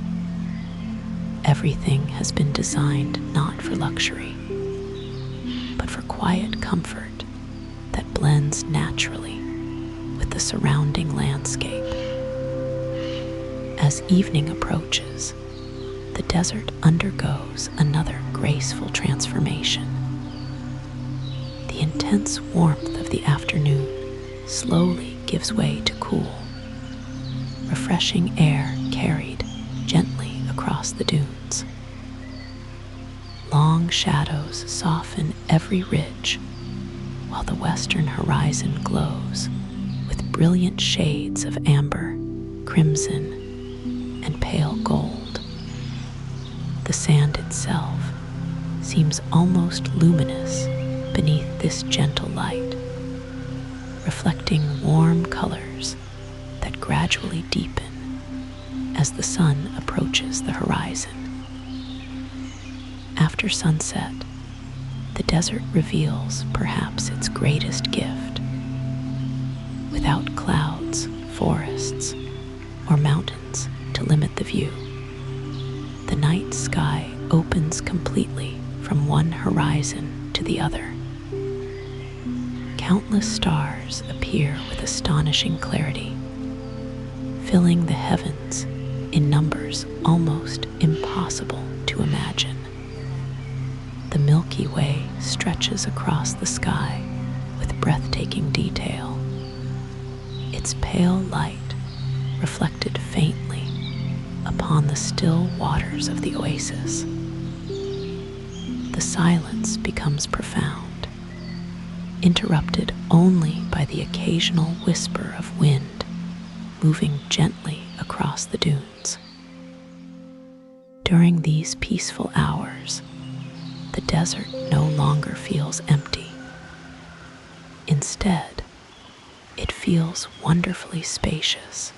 Everything has been designed not for luxury, but for quiet comfort that blends naturally with the surrounding landscape. As evening approaches, the desert undergoes another graceful transformation. The intense warmth of the afternoon slowly gives way to cool, refreshing air carried gently across the dunes. Long shadows soften every ridge, while the western horizon glows with brilliant shades of amber, crimson, and pale gold. The sand itself seems almost luminous beneath this gentle light, reflecting warm colors that gradually deepen as the sun approaches the horizon. After sunset, the desert reveals perhaps its greatest gift. Without clouds, forests, or mountains to limit the view, the night sky opens completely from one horizon to the other. Countless stars appear with astonishing clarity, filling the heavens in numbers almost impossible to imagine. The Milky Way stretches across the sky with breathtaking detail, its pale light reflected faintly upon the still waters of the oasis. The silence becomes profound, interrupted only by the occasional whisper of wind moving gently across the dunes. During these peaceful hours, the desert no longer feels empty. Instead, it feels wonderfully spacious,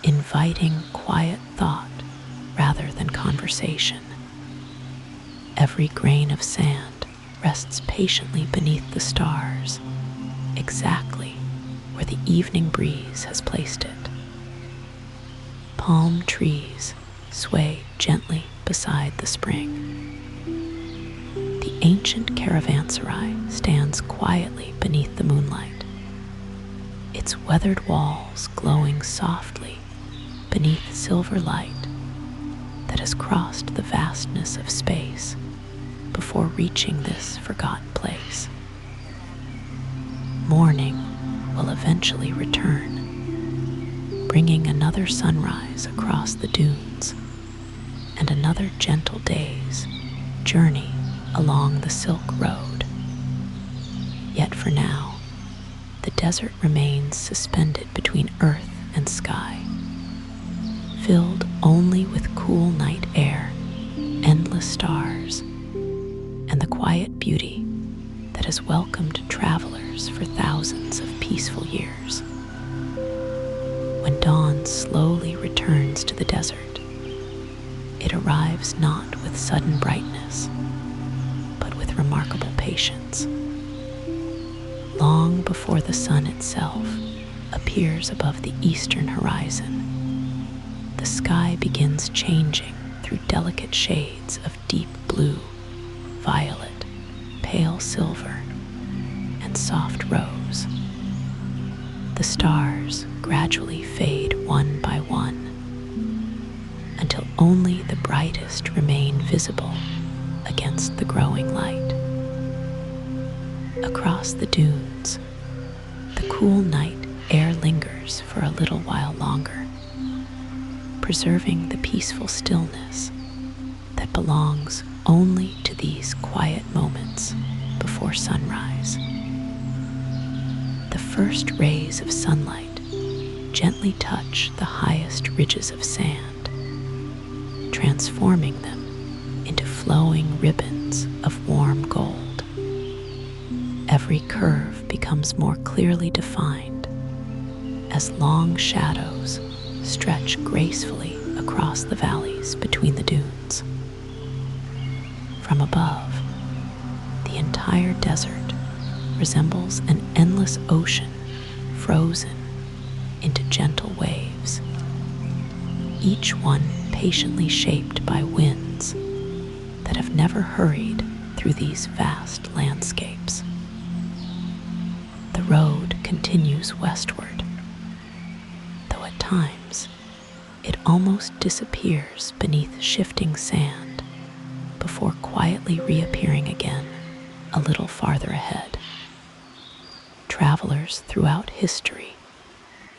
inviting quiet thought rather than conversation. Every grain of sand rests patiently beneath the stars, exactly where the evening breeze has placed it. Palm trees sway gently beside the spring. The ancient caravanserai stands quietly beneath the moonlight, its weathered walls glowing softly beneath silver light that has crossed the vastness of space before reaching this forgotten place. Morning will eventually return, bringing another sunrise across the dunes and another gentle day's journey along the Silk Road. Yet for now, the desert remains suspended between earth and sky, filled only with cool night air, endless stars, and the quiet beauty that has welcomed travelers for thousands of peaceful years. When dawn slowly returns to the desert, it arrives not with sudden brightness, but with remarkable patience. Long before the sun itself appears above the eastern horizon, the sky begins changing through delicate shades of deep blue, violet, pale silver, and soft rose. The stars gradually fade one by one, until only the brightest remain visible against the growing light. Across the dunes, the cool night air lingers for a little while longer, preserving the peaceful stillness that belongs only to these quiet moments before sunrise. The first rays of sunlight gently touch the highest ridges of sand, transforming them into flowing ribbons of warm gold. Every curve becomes more clearly defined as long shadows stretch gracefully across the valleys between the dunes. From above, the entire desert resembles an endless ocean frozen into gentle waves, each one patiently shaped by winds that have never hurried through these vast landscapes. The road continues westward, though at times it almost disappears beneath shifting sand before quietly reappearing again a little farther ahead. Travelers throughout history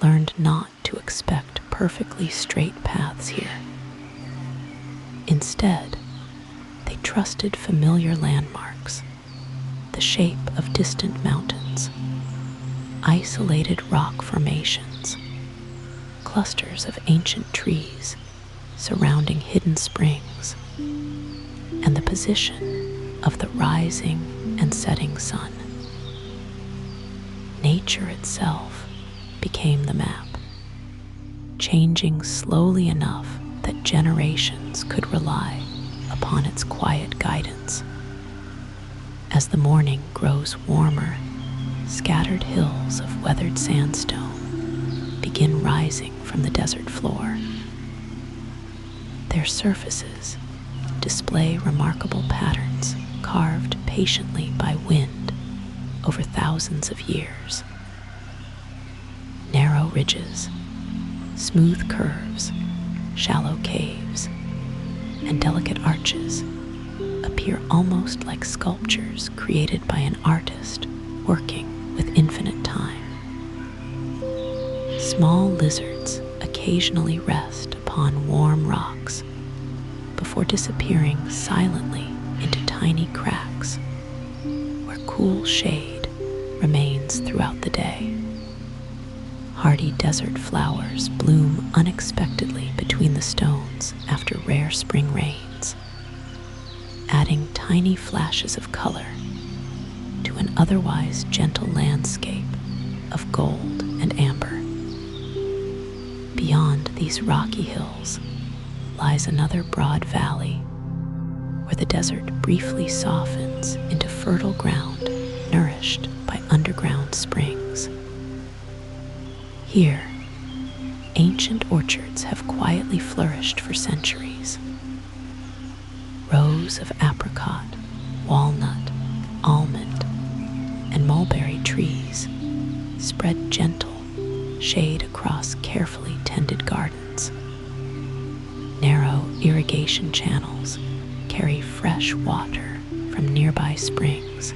learned not to expect perfectly straight paths here. Instead, they trusted familiar landmarks, the shape of distant mountains, isolated rock formations, clusters of ancient trees surrounding hidden springs, and the position of the rising and setting sun. Nature itself became the map, changing slowly enough that generations could rely upon its quiet guidance. As the morning grows warmer, scattered hills of weathered sandstone begin rising from the desert floor. Their surfaces display remarkable patterns carved patiently by wind over thousands of years. Narrow ridges, smooth curves, shallow caves, and delicate arches appear almost like sculptures created by an artist working with infinite time. Small lizards occasionally rest upon warm rocks before disappearing silently into tiny cracks where cool shade remains throughout the day. Hardy desert flowers bloom unexpectedly between the stones after rare spring rains, adding tiny flashes of color to an otherwise gentle landscape of gold and amber. Beyond these rocky hills lies another broad valley where the desert briefly softens into fertile ground nourished by underground springs. Here, ancient orchards have quietly flourished for centuries. Rows of apricot, walnut, almond, and mulberry trees spread gentle shade across carefully tended gardens. Narrow irrigation channels carry fresh water from nearby springs,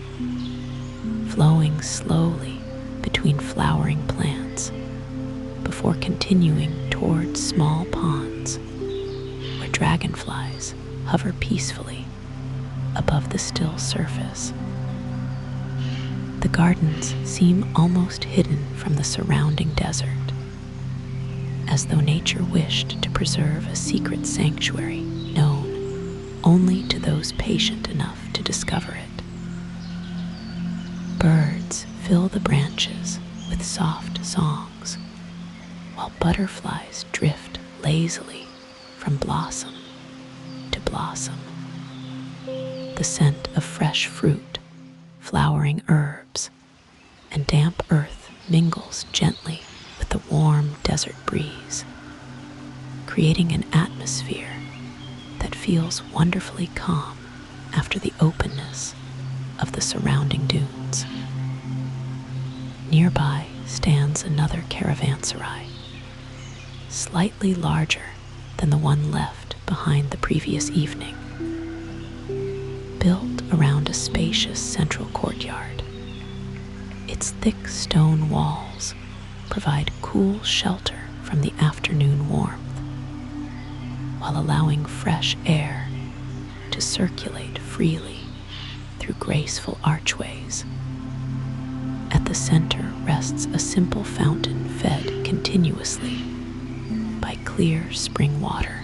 flowing slowly between flowering plants before continuing towards small ponds where dragonflies hover peacefully above the still surface. The gardens seem almost hidden from the surrounding desert, as though nature wished to preserve a secret sanctuary known only to those patient enough to discover it. Birds fill the branches with soft songs, while butterflies drift lazily from blossom to blossom. The scent of fresh fruit, flowering herbs, and damp earth mingles gently with the warm desert breeze, creating an atmosphere that feels wonderfully calm after the openness of the surrounding dunes. Nearby stands another caravanserai, slightly larger than the one left behind the previous evening, built around a spacious central courtyard. Its thick stone walls provide cool shelter from the afternoon warmth, while allowing fresh air to circulate freely through graceful archways. At the center rests a simple fountain fed continuously by clear spring water.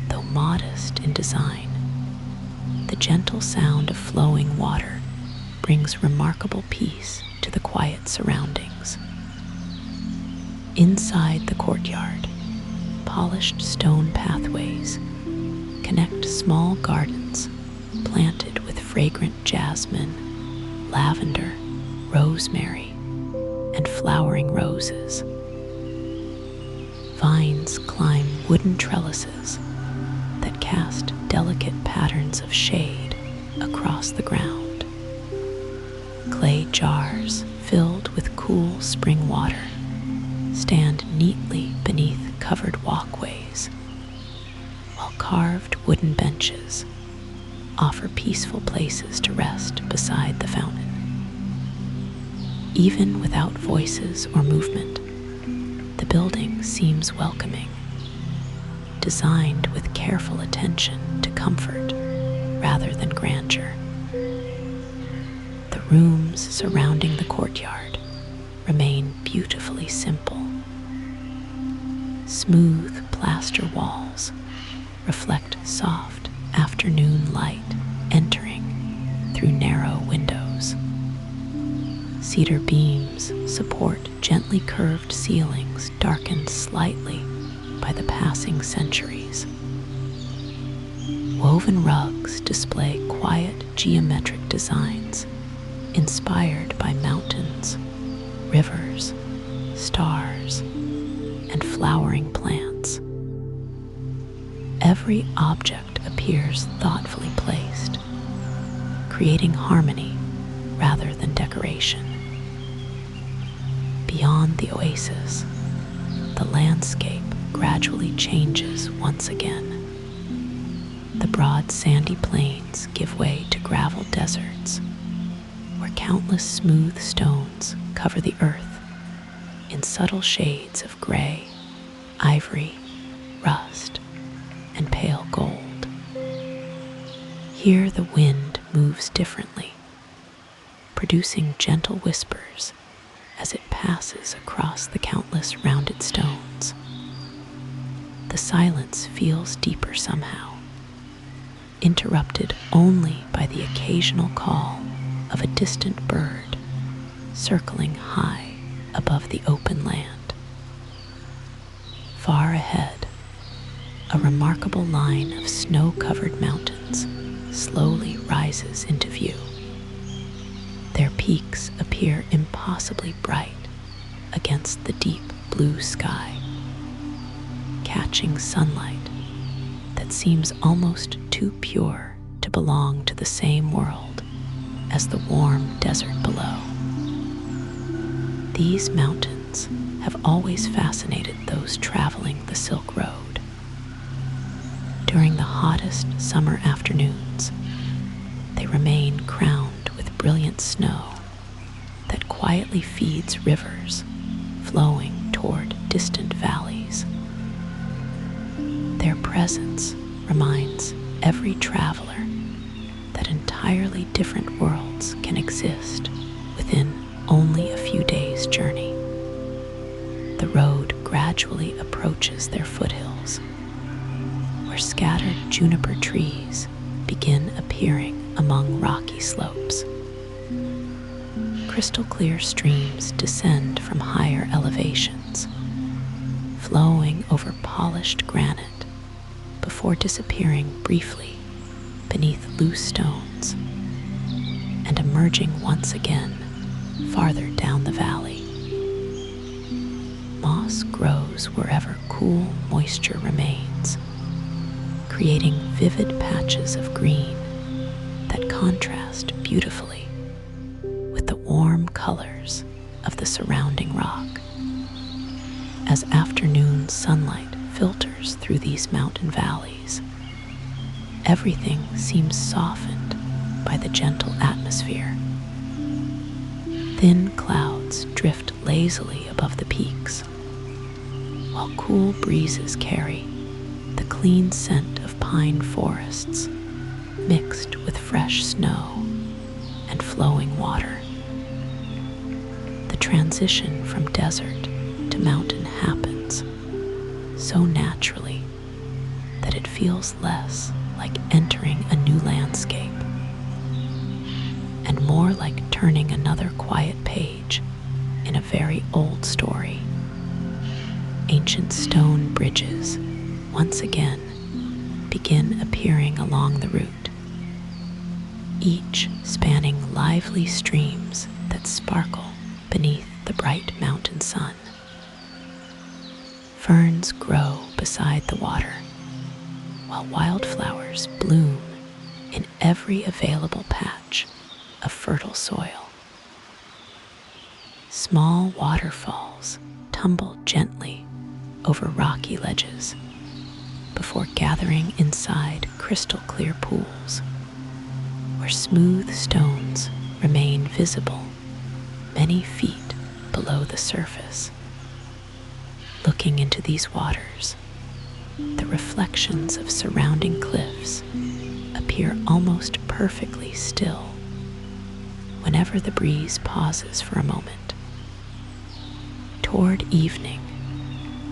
Though modest in design, the gentle sound of flowing water brings remarkable peace to the quiet surroundings. Inside the courtyard, polished stone pathways connect small gardens planted with fragrant jasmine, lavender, rosemary, and flowering roses. Vines climb wooden trellises that cast delicate patterns of shade across the ground. Clay jars filled with cool spring water stand neatly beneath covered walkways, while carved wooden benches offer peaceful places to rest beside the fountain. Even without voices or movement, the building seems welcoming, designed with careful attention to comfort rather than grandeur. The rooms surrounding the courtyard remain beautifully simple. Smooth plaster walls reflect soft afternoon light entering through narrow windows. Cedar beams support gently curved ceilings darkened slightly by the passing centuries. Woven rugs display quiet geometric designs inspired by mountains, rivers, stars, and flowering plants. Every object appears thoughtfully placed, creating harmony rather than decoration. Beyond the oasis, the landscape gradually changes once again. The broad sandy plains give way to gravel deserts, where countless smooth stones cover the earth in subtle shades of gray, ivory, rust, and pale gold. Here the wind moves differently, producing gentle whispers as it passes across the countless rounded stones. The silence feels deeper somehow, interrupted only by the occasional call of a distant bird circling high above the open land. Far ahead, a remarkable line of snow-covered mountains slowly rises into view. Their peaks appear impossibly bright against the deep blue sky, catching sunlight that seems almost too pure to belong to the same world as the warm desert below. These mountains have always fascinated those traveling the Silk Road. During the hottest summer afternoons, they remain crowned with brilliant snow that quietly feeds rivers flowing toward distant valleys. Their presence reminds every traveler that entirely different worlds can exist within only a few days' journey. The road gradually approaches their foothills, where scattered juniper trees begin appearing among rocky slopes. Crystal clear streams descend from higher elevations, flowing over polished granite before disappearing briefly beneath loose stones and emerging once again farther down the valley. Moss grows wherever cool moisture remains, creating vivid patches of green that contrast beautifully with the warm colors of the surrounding rock. As afternoon sunlight filters through these mountain valleys, everything seems softened by the gentle atmosphere. Thin clouds drift lazily above the peaks, while cool breezes carry the clean scent of pine forests mixed with fresh snow and flowing water. The transition from desert to mountain happens so naturally that it feels less like entering a new landscape and more like turning another quiet page in a very old story. Ancient stone bridges once again begin appearing along the route, each spanning lively streams that sparkle beneath the bright mountain sun. Ferns grow beside the water, while wildflowers bloom in every available patch of fertile soil. Small waterfalls tumble gently over rocky ledges before gathering inside crystal clear pools, where smooth stones remain visible many feet below the surface. Looking into these waters, the reflections of surrounding cliffs appear almost perfectly still whenever the breeze pauses for a moment. Toward evening,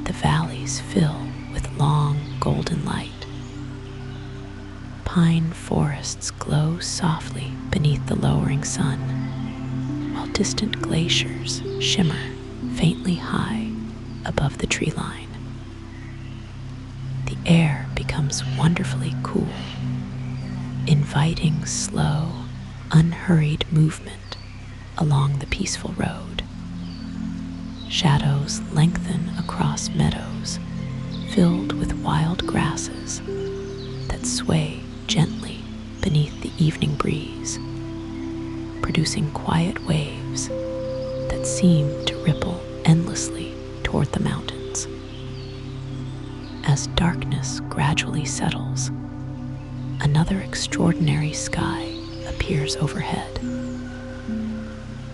the valleys fill with long golden light. Pine forests glow softly beneath the lowering sun, while distant glaciers shimmer faintly high above the tree line. The air becomes wonderfully cool, inviting slow, unhurried movement along the peaceful road. Shadows lengthen across meadows filled with wild grasses that sway gently beneath the evening breeze, producing quiet waves that seem to ripple endlessly toward the mountains. As darkness gradually settles, another extraordinary sky appears overhead.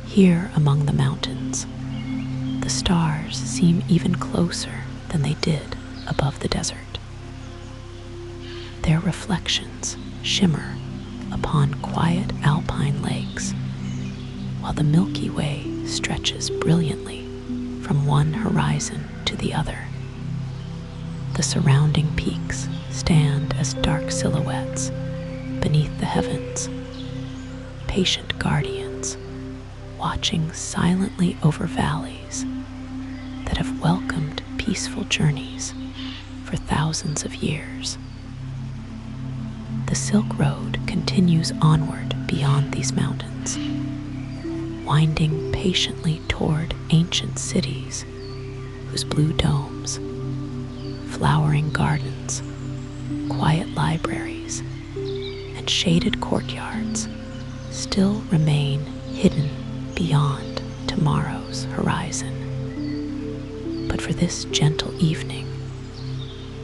Here among the mountains, the stars seem even closer than they did above the desert. Their reflections shimmer upon quiet alpine lakes, while the Milky Way stretches brilliantly from one horizon to the other. The surrounding peaks stand as dark silhouettes beneath the heavens, patient guardians watching silently over valleys that have welcomed peaceful journeys for thousands of years. The Silk Road continues onward beyond these mountains, winding patiently toward ancient cities whose blue domes, flowering gardens, quiet libraries, and shaded courtyards still remain hidden beyond tomorrow's horizon. But for this gentle evening,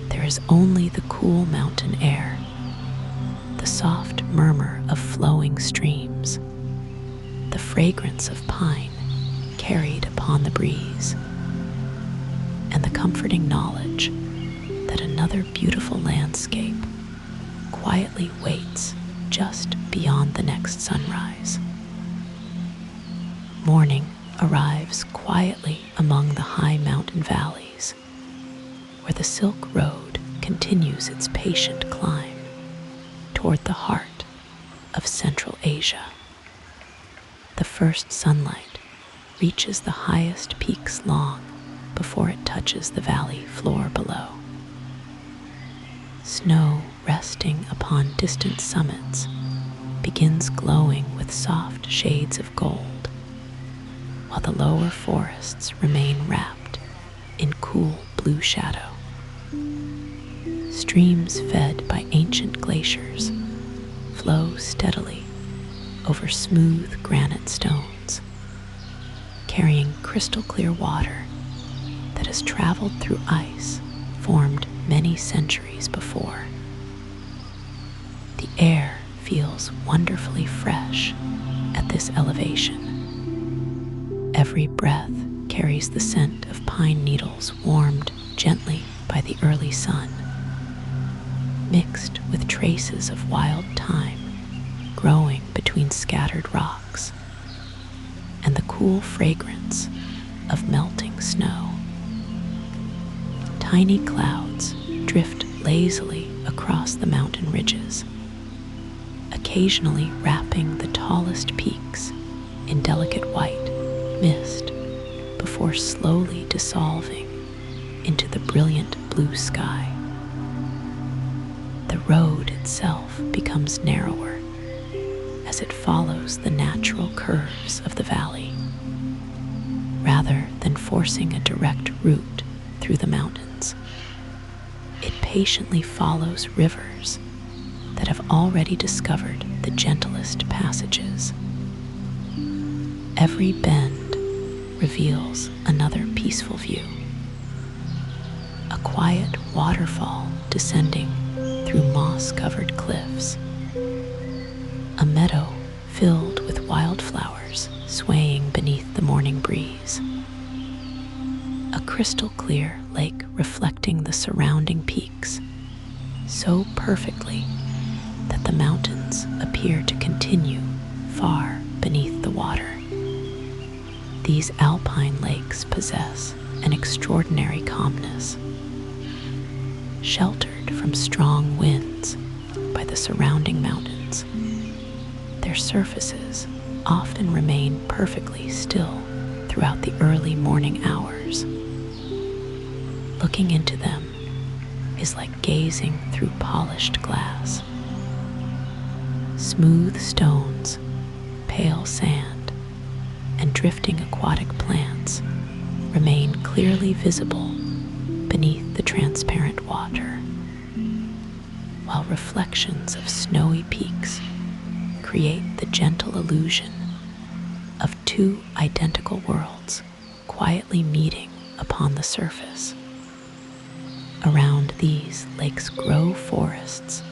there is only the cool mountain air, the soft murmur of flowing streams, the fragrance of pine carried upon the breeze, and the comforting knowledge that another beautiful landscape quietly waits just beyond the next sunrise. Morning arrives quietly among the high mountain valleys, where the Silk Road continues its patient climb toward the heart of Central Asia. The first sunlight reaches the highest peaks long before it touches the valley floor below. Snow resting upon distant summits begins glowing with soft shades of gold, while the lower forests remain wrapped in cool blue shadow. Streams fed by ancient glaciers flow steadily over smooth granite stones, carrying crystal clear water that has traveled through ice formed many centuries before. The air feels wonderfully fresh at this elevation. Every breath carries the scent of pine needles warmed gently by the early sun, mixed with traces of wild thyme growing between scattered rocks, and the cool fragrance of melting snow. Tiny clouds drift lazily across the mountain ridges, occasionally wrapping the tallest peaks in delicate white mist before slowly dissolving into the brilliant blue sky. The road itself becomes narrower as it follows the natural curves of the valley, rather than forcing a direct route through the mountains. It patiently follows rivers that have already discovered the gentlest passages. Every bend reveals another peaceful view. A quiet waterfall descending through moss-covered cliffs. A meadow filled with wildflowers swaying beneath the morning breeze. A crystal-clear lake reflecting the surrounding peaks so perfectly that the mountains appear to continue far beneath the water. These alpine lakes possess an extraordinary calmness, sheltered from strong winds by the surrounding mountains. Their surfaces often remain perfectly still throughout the early morning hours. Looking into them is like gazing through polished glass. Smooth stones, pale sand, and drifting aquatic plants remain clearly visible beneath the transparent water, while reflections of snowy peaks create the gentle illusion of two identical worlds quietly meeting upon the surface. Around these lakes grow forests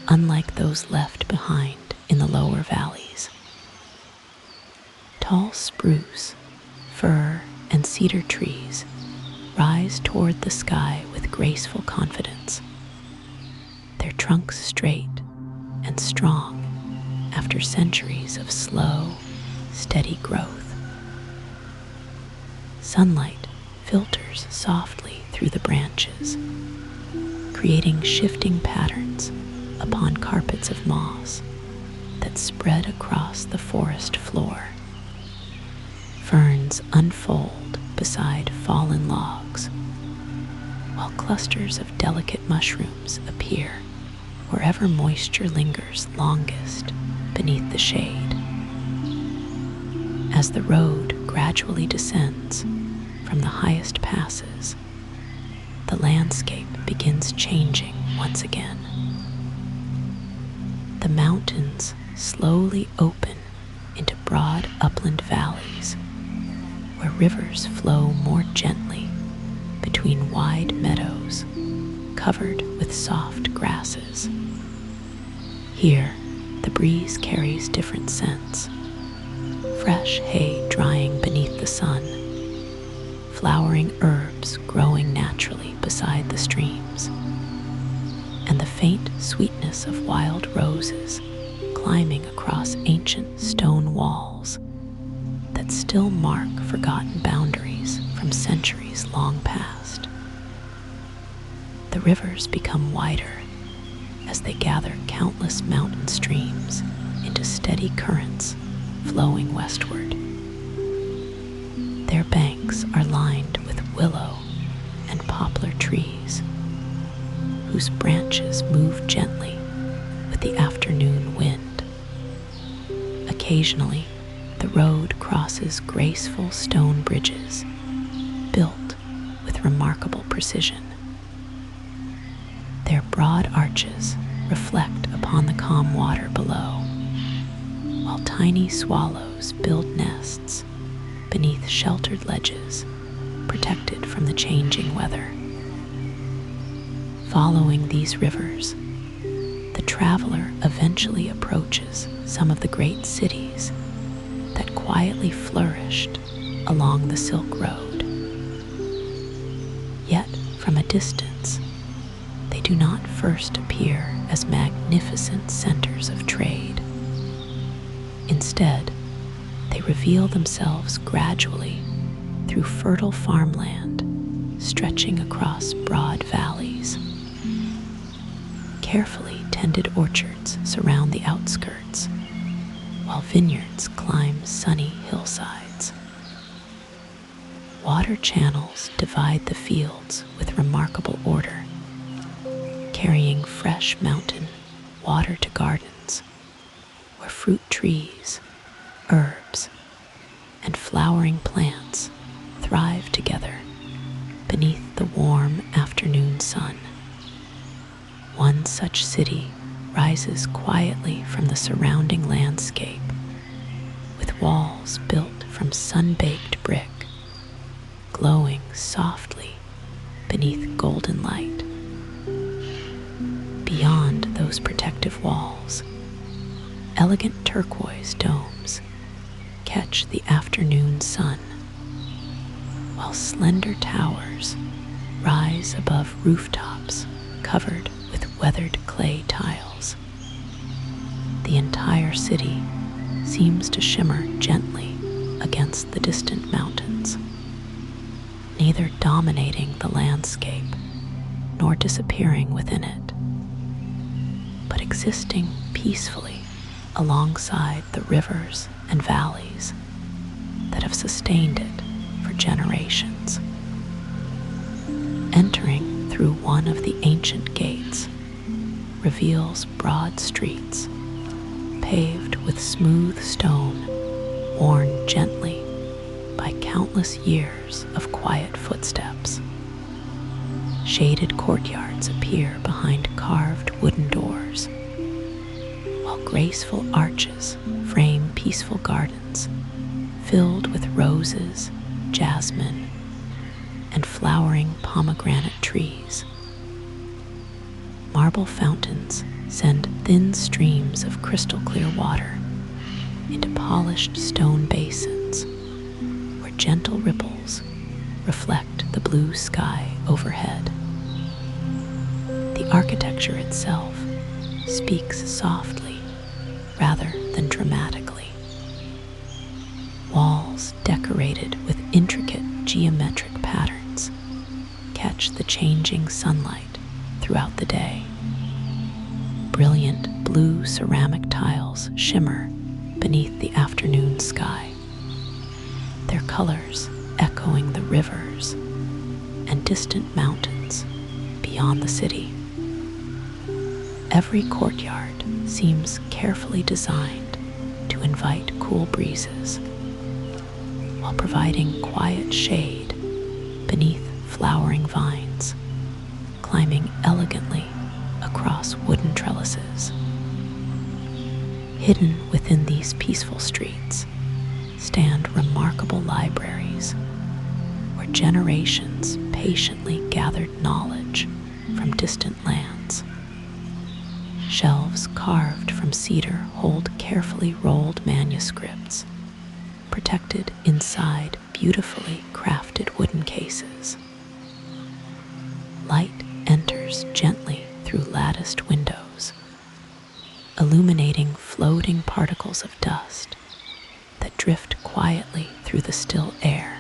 unlike those left behind in the lower valleys. Tall spruce, fir, and cedar trees rise toward the sky with graceful confidence, their trunks straight and strong after centuries of slow, steady growth. Sunlight filters softly through the branches, creating shifting patterns upon carpets of moss that spread across the forest floor. Ferns unfold beside fallen logs, while clusters of delicate mushrooms appear wherever moisture lingers longest beneath the shade. As the road gradually descends from the highest passes, the landscape begins changing once again. The mountains slowly open into broad upland valleys where rivers flow more gently between wide meadows covered with soft grasses. Here, the breeze carries different scents: fresh hay drying beneath the sun, flowering herbs growing naturally beside the streams, and the faint sweetness of wild roses climbing across ancient stone walls that still mark forgotten boundaries from centuries long past. The rivers become wider as they gather countless mountain streams into steady currents flowing westward. Their banks are lined with willow and poplar trees, whose branches move gently with the afternoon wind. Occasionally, the road crosses graceful stone bridges, built with remarkable precision. Their broad arches reflect upon the calm water below, while tiny swallows build nests beneath sheltered ledges, protected from the changing weather. Following these rivers, the traveler eventually approaches some of the great cities that quietly flourished along the Silk Road. Yet, from a distance, they do not first appear as magnificent centers of trade. Instead, they reveal themselves gradually through fertile farmland stretching across broad valleys. Carefully tended orchards surround the outskirts, while vineyards climb sunny hillsides. Water channels divide the fields with remarkable order, carrying fresh mountain water to gardens where fruit trees, herbs, and flowering plants thrive together beneath the warm afternoon sun. One such city rises quietly from the surrounding landscape, with walls built from sun-baked brick, glowing softly beneath golden light. Beyond those protective walls, elegant turquoise domes catch the afternoon sun, while slender towers rise above rooftops covered with weathered clay tiles. The entire city seems to shimmer gently against the distant mountains, neither dominating the landscape nor disappearing within it, but existing peacefully alongside the rivers and valleys that have sustained it for generations. Entering through one of the ancient gates reveals broad streets paved with smooth stone worn gently by countless years of quiet footsteps. Shaded courtyards appear behind carved wooden doors, while graceful arches frame peaceful gardens filled with roses, jasmine, and flowering pomegranate trees. Marble fountains send thin streams of crystal clear water into polished stone basins where gentle ripples reflect the blue sky overhead. The architecture itself speaks softly rather than dramatically. Walls decorated with intricate geometric patterns catch the changing sunlight throughout the day. Brilliant blue ceramic tiles shimmer beneath the afternoon sky, their colors echoing the rivers and distant mountains beyond the city. Every courtyard seems carefully designed to invite cool breezes, while providing quiet shade beneath flowering vines, climbing elegantly across wooden trellises. Hidden within these peaceful streets stand remarkable libraries where generations patiently gathered knowledge from distant lands. Shelves carved from cedar hold carefully rolled manuscripts, protected inside beautifully crafted wooden cases. Light enters gently through latticed windows, illuminating floating particles of dust that drift quietly through the still air.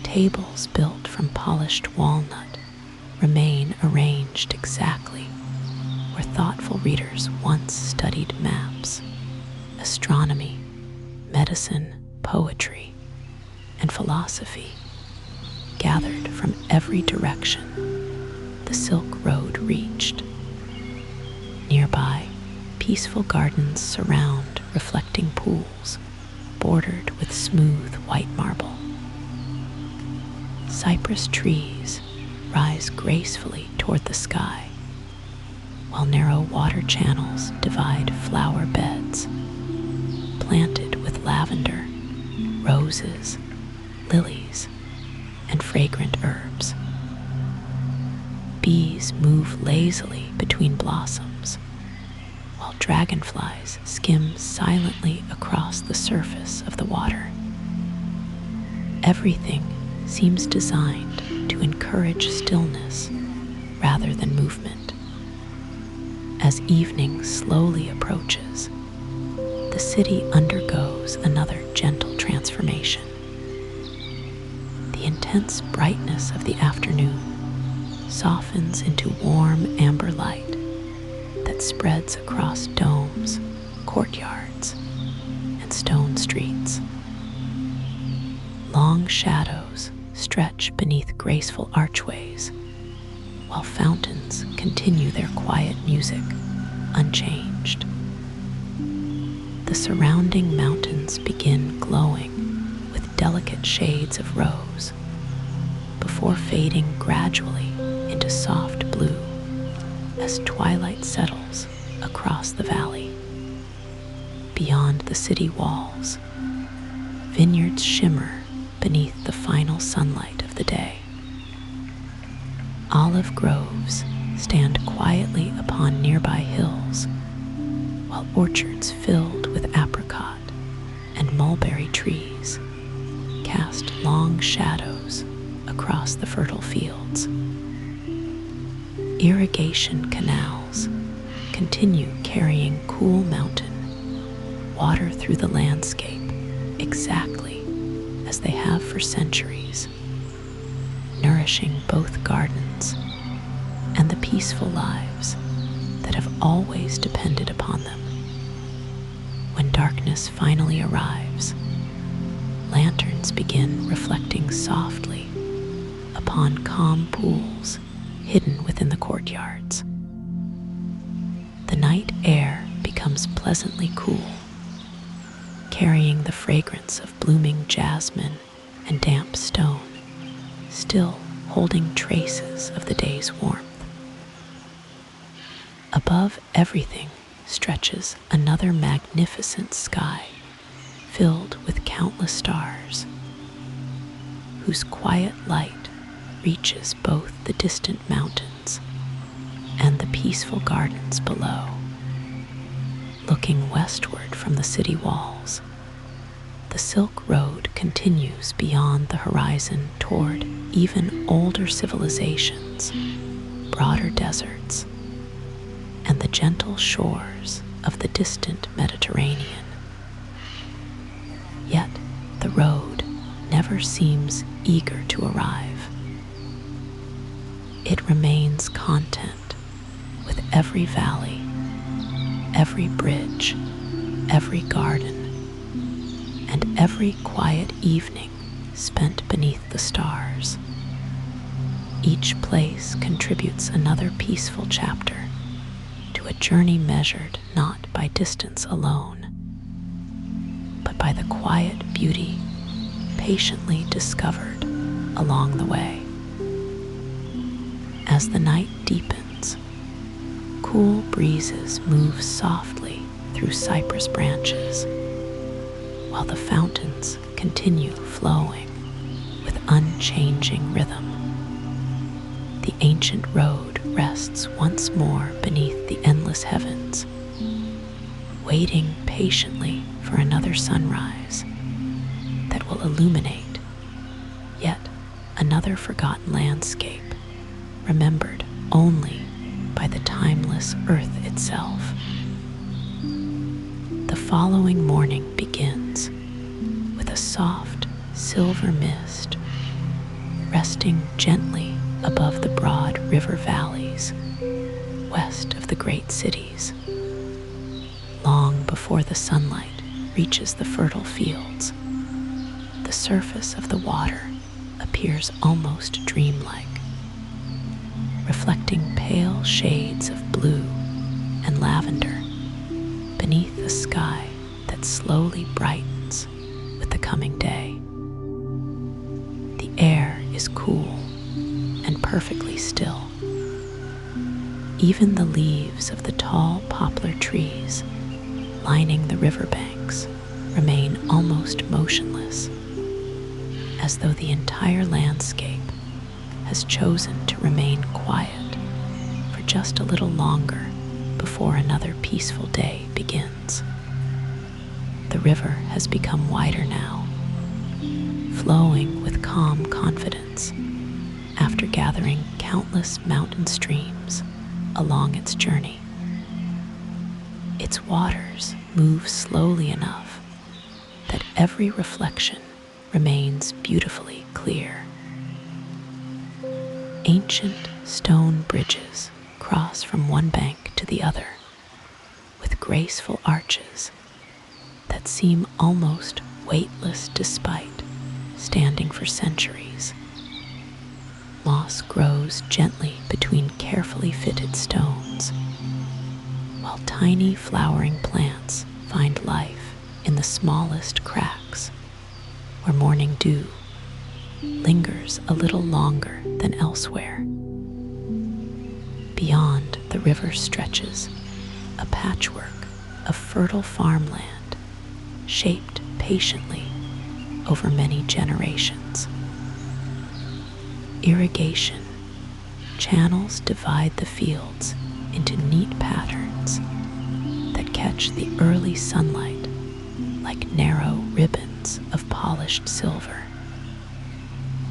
Tables built from polished walnut remain arranged exactly where thoughtful readers once studied maps, astronomy, medicine, poetry, and philosophy. Gathered from every direction, the Silk Road reached. Nearby, peaceful gardens surround reflecting pools bordered with smooth white marble. Cypress trees rise gracefully toward the sky, while narrow water channels divide flower beds, planted with lavender, roses, lilies, and fragrant herbs. Bees move lazily between blossoms, while dragonflies skim silently across the surface of the water. Everything seems designed to encourage stillness rather than movement. As evening slowly approaches, the city undergoes another gentle transformation. The intense brightness of the afternoon softens into warm amber light that spreads across domes, courtyards, and stone streets. Long shadows stretch beneath graceful archways, while fountains continue their quiet music unchanged. The surrounding mountains begin glowing with delicate shades of rose before fading gradually into soft blue as twilight settles across the valley. Beyond the city walls, vineyards shimmer beneath the final sunlight of the day. Olive groves stand quietly upon nearby hills, while orchards filled with apricot and mulberry trees cast long shadows across the fertile fields. Irrigation canals continue carrying cool mountain water through the landscape exactly as they have for centuries, nourishing both gardens and the peaceful lives that have always depended upon them. When darkness finally arrives, lanterns begin reflecting softly upon calm pools hidden within the courtyards. The night air becomes pleasantly cool, carrying the fragrance of blooming jasmine and damp stone, still holding traces of the day's warmth. Above everything stretches another magnificent sky filled with countless stars, whose quiet light reaches both the distant mountains and the peaceful gardens below. Looking westward from the city walls, the Silk Road continues beyond the horizon toward even older civilizations, broader deserts, and the gentle shores of the distant Mediterranean. Yet the road never seems eager to arrive. It remains content with every valley, every bridge, every garden, and every quiet evening spent beneath the stars. Each place contributes another peaceful chapter to a journey measured not by distance alone, but by by the quiet beauty patiently discovered along the way. As the night deepens, cool breezes move softly through cypress branches, while the fountains continue flowing with unchanging rhythm. The ancient road rests once more beneath the endless heavens, waiting patiently for another sunrise that will illuminate yet another forgotten landscape, remembered only by the timeless earth itself. The following morning begins with a soft silver mist resting gently above the broad river valleys west of the great cities. Long before the sunlight reaches the fertile fields, the surface of the water appears almost dreamlike, reflecting pale shades of blue and lavender beneath a sky that slowly brightens with the coming day. The air is cool and perfectly still. Even the leaves of the tall poplar trees lining the riverbanks remain almost motionless, as though the entire landscape has chosen to remain quiet for just a little longer before another peaceful day begins. The river has become wider now, flowing with calm confidence after gathering countless mountain streams along its journey. Its waters move slowly enough that every reflection remains beautifully clear. Ancient stone bridges cross from one bank to the other with graceful arches that seem almost weightless despite standing for centuries. Moss grows gently between carefully fitted stones, while tiny flowering plants find life in the smallest cracks where morning dew lingers a little longer than elsewhere. Beyond, the river stretches a patchwork of fertile farmland shaped patiently over many generations. Irrigation channels divide the fields into neat patterns that catch the early sunlight like narrow ribbons of polished silver.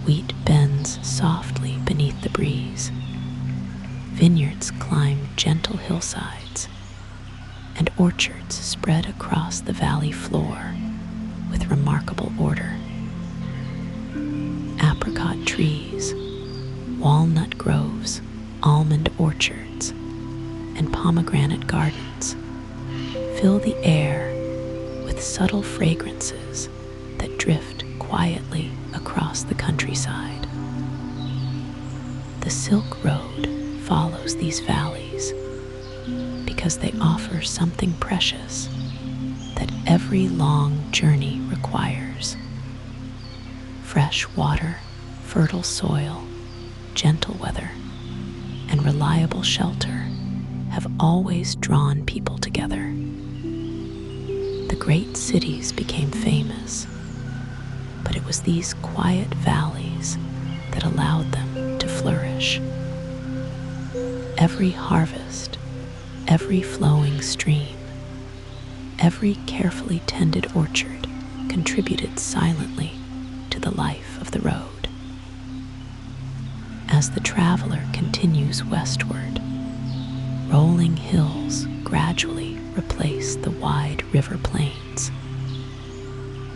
Wheat bends softly beneath the breeze. Vineyards climb gentle hillsides, and orchards spread across the valley floor with remarkable order. Apricot trees, walnut groves, almond orchards, and pomegranate gardens fill the air with subtle fragrances that drift quietly across the countryside. The Silk Road follows these valleys because they offer something precious that every long journey requires. Fresh water, fertile soil, gentle weather, and reliable shelter have always drawn people together. The great cities became famous, but it was these quiet valleys that allowed them to flourish. Every harvest, every flowing stream, every carefully tended orchard contributed silently to the life of the road. As the traveler continues westward, rolling hills gradually replace the wide river plains.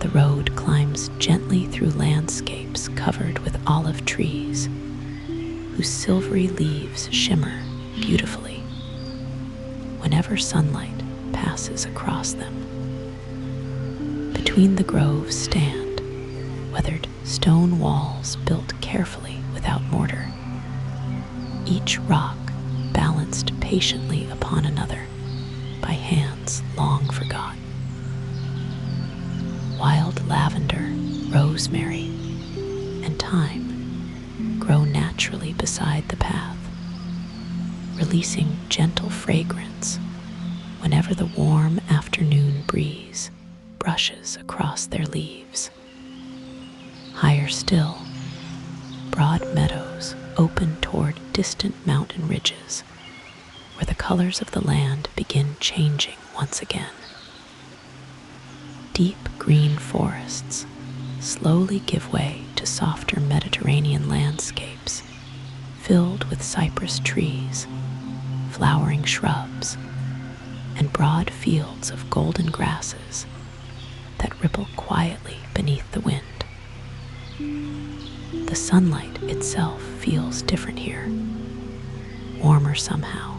The road climbs gently through landscapes covered with olive trees, whose silvery leaves shimmer beautifully whenever sunlight passes across them. Between the groves stand weathered stone walls built carefully without mortar, each rock balanced patiently upon another by hands long forgotten. rosemary and thyme grow naturally beside the path, releasing gentle fragrance whenever the warm afternoon breeze brushes across their leaves. Higher still, broad meadows open toward distant mountain ridges, where the colors of the land begin changing once again. Deep green forests slowly give way to softer Mediterranean landscapes filled with cypress trees, flowering shrubs, and broad fields of golden grasses that ripple quietly beneath the wind. The sunlight itself feels different here, warmer somehow,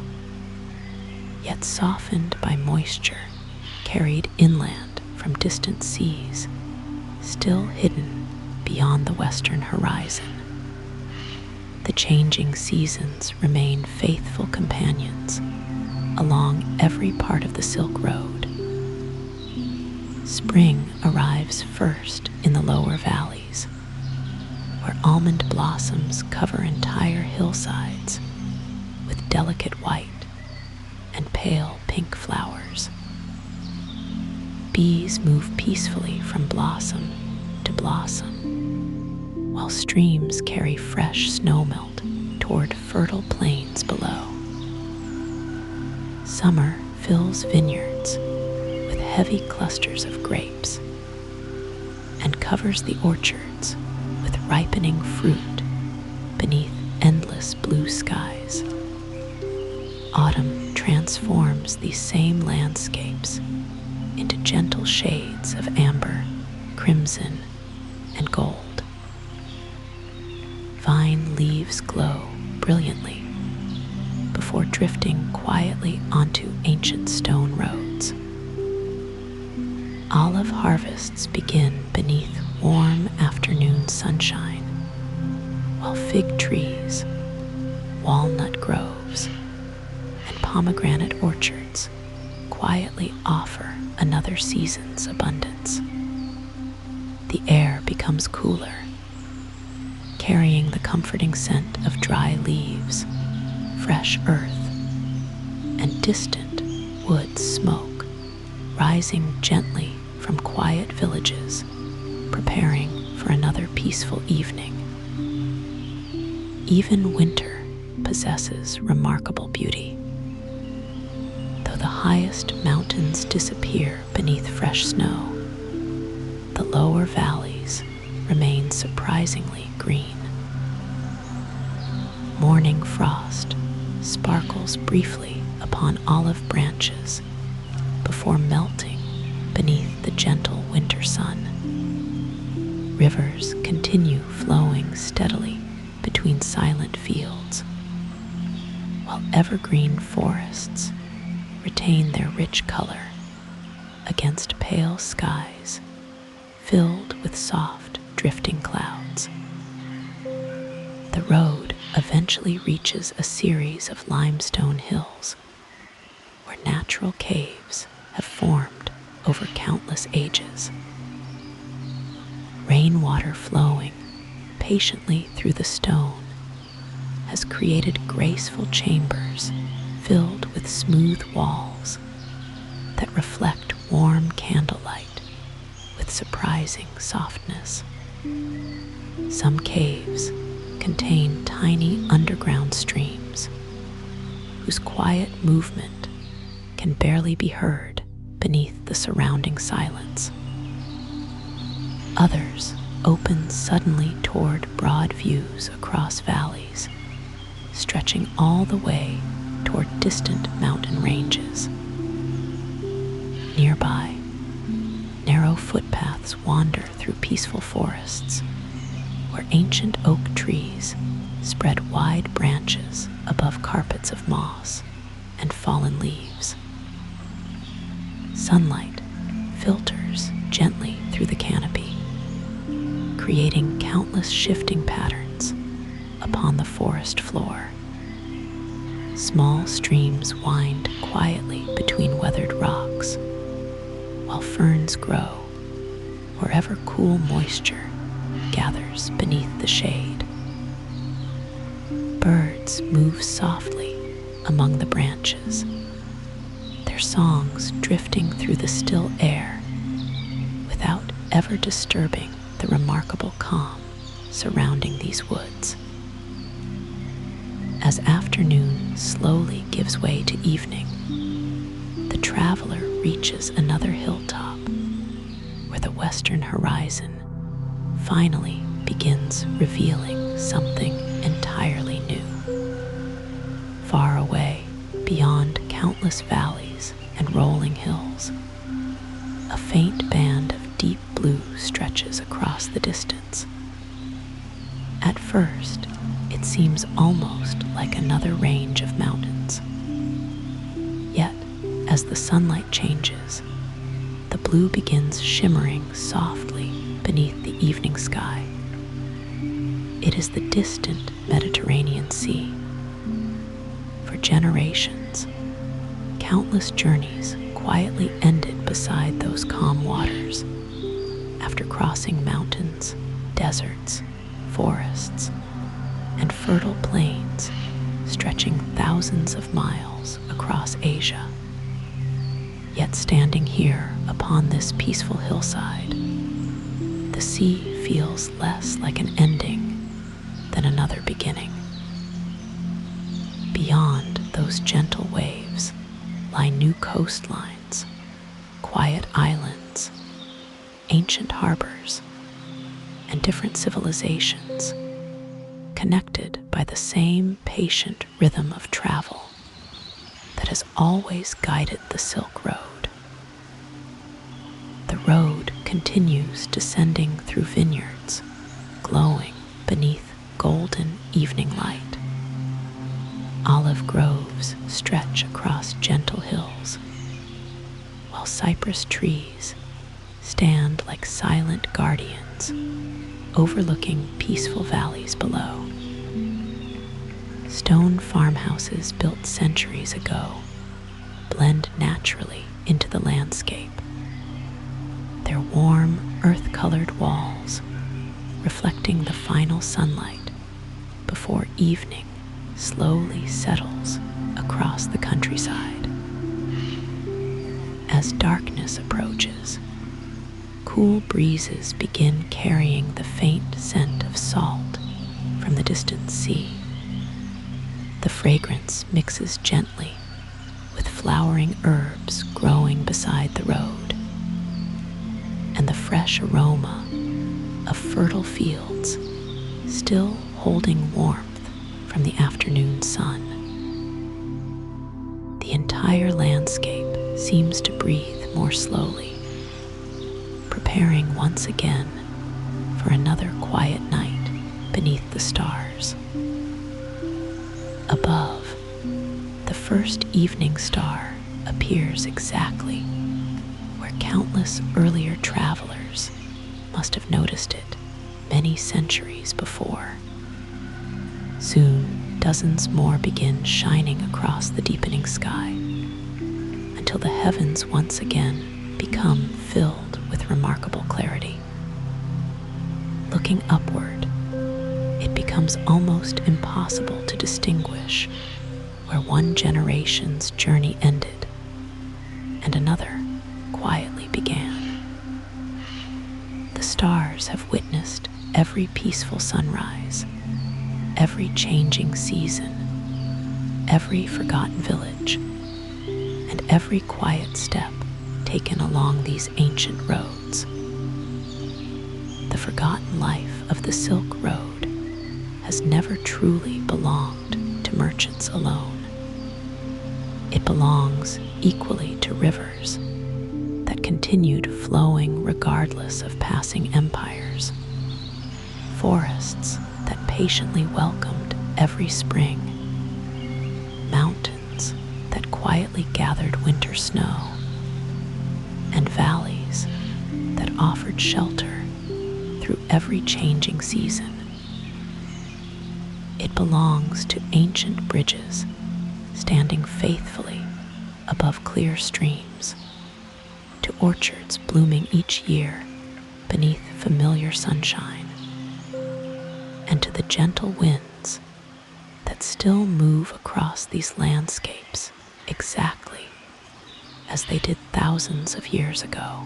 yet softened by moisture carried inland from distant seas, still hidden beyond the western horizon. The changing seasons remain faithful companions along every part of the Silk Road. Spring arrives first in the lower valleys, where almond blossoms cover entire hillsides with delicate white and pale pink flowers. Bees move peacefully from blossom to blossom, while streams carry fresh snowmelt toward fertile plains below. Summer fills vineyards with heavy clusters of grapes and covers the orchards with ripening fruit beneath endless blue skies. Autumn transforms these same landscapes into gentle shades of amber, crimson, and gold. Vine leaves glow brilliantly before drifting quietly onto ancient stone roads. Olive harvests begin beneath warm afternoon sunshine, while fig trees, walnut groves, and pomegranate orchards quietly offer another season's abundance. The air becomes cooler, carrying the comforting scent of dry leaves, fresh earth, and distant wood smoke rising gently from quiet villages, preparing for another peaceful evening. Even winter possesses remarkable beauty. Though the highest mountains disappear beneath fresh snow, the lower valleys remain surprisingly green. Morning frost sparkles briefly upon olive branches before melting beneath the gentle winter sun. Rivers continue flowing steadily between silent fields, while evergreen forests retain their rich color against pale skies filled with soft, drifting clouds. The road eventually reaches a series of limestone hills where natural caves have formed over countless ages. Rainwater flowing patiently through the stone has created graceful chambers filled with smooth walls that reflect warm candlelight with surprising softness. Some caves contain tiny underground streams whose quiet movement can barely be heard beneath the surrounding silence. Others open suddenly toward broad views across valleys, stretching all the way toward distant mountain ranges. Nearby, narrow footpaths wander through peaceful forests, where ancient oak trees spread wide branches above carpets of moss and fallen leaves. Sunlight filters gently through the canopy, creating countless shifting patterns upon the forest floor. Small streams wind quietly between weathered rocks, while ferns grow wherever cool moisture gathers beneath the shade. Birds move softly among the branches, their songs drifting through the still air without ever disturbing the remarkable calm surrounding these woods. As afternoon slowly gives way to evening, the traveler reaches another hilltop where the western horizon finally begins revealing something entirely new. Far away, beyond countless valleys and rolling hills, a faint band of deep blue stretches across the distance. At first, it seems almost like another range of mountains. Yet, as the sunlight changes, the blue begins shimmering softly beneath the evening sky. It is the distant Mediterranean Sea. For generations, countless journeys quietly ended beside those calm waters after crossing mountains, deserts, forests, and fertile plains stretching thousands of miles across Asia. Yet standing here upon this peaceful hillside, the sea feels less like an ending than another beginning. Beyond those gentle waves lie new coastlines, quiet islands, ancient harbors, and different civilizations, connected by the same patient rhythm of travel that has always guided the Silk Road. The road continues descending through vineyards, glowing beneath golden evening light. Olive groves stretch across gentle hills, while cypress trees stand like silent guardians overlooking peaceful valleys below. Stone farmhouses built centuries ago blend naturally into the landscape, their warm, earth-colored walls reflecting the final sunlight before evening slowly settles across the countryside. As darkness approaches, cool breezes begin carrying the faint scent of salt from the distant sea. The fragrance mixes gently with flowering herbs growing beside the road, and the fresh aroma of fertile fields still holding warmth from the afternoon sun. The entire landscape seems to breathe more slowly, preparing once again for another quiet night beneath the stars. Above, the first evening star appears exactly where countless earlier travelers must have noticed it many centuries before. Soon, dozens more begin shining across the deepening sky until the heavens once again become filled with remarkable clarity. Looking upward, it becomes almost impossible to distinguish where one generation's journey ended and another quietly began. The stars have witnessed every peaceful sunrise, every changing season, every forgotten village, and every quiet step taken along these ancient roads. The forgotten life of the Silk Road has never truly belonged to merchants alone. It belongs equally to rivers that continued flowing regardless of passing empires, forests that patiently welcomed every spring, mountains that quietly gathered winter snow, and valleys that offered shelter through every changing season. It belongs to ancient bridges standing faithfully above clear streams, to orchards blooming each year beneath familiar sunshine, and to the gentle winds that still move across these landscapes exactly as they did thousands of years ago.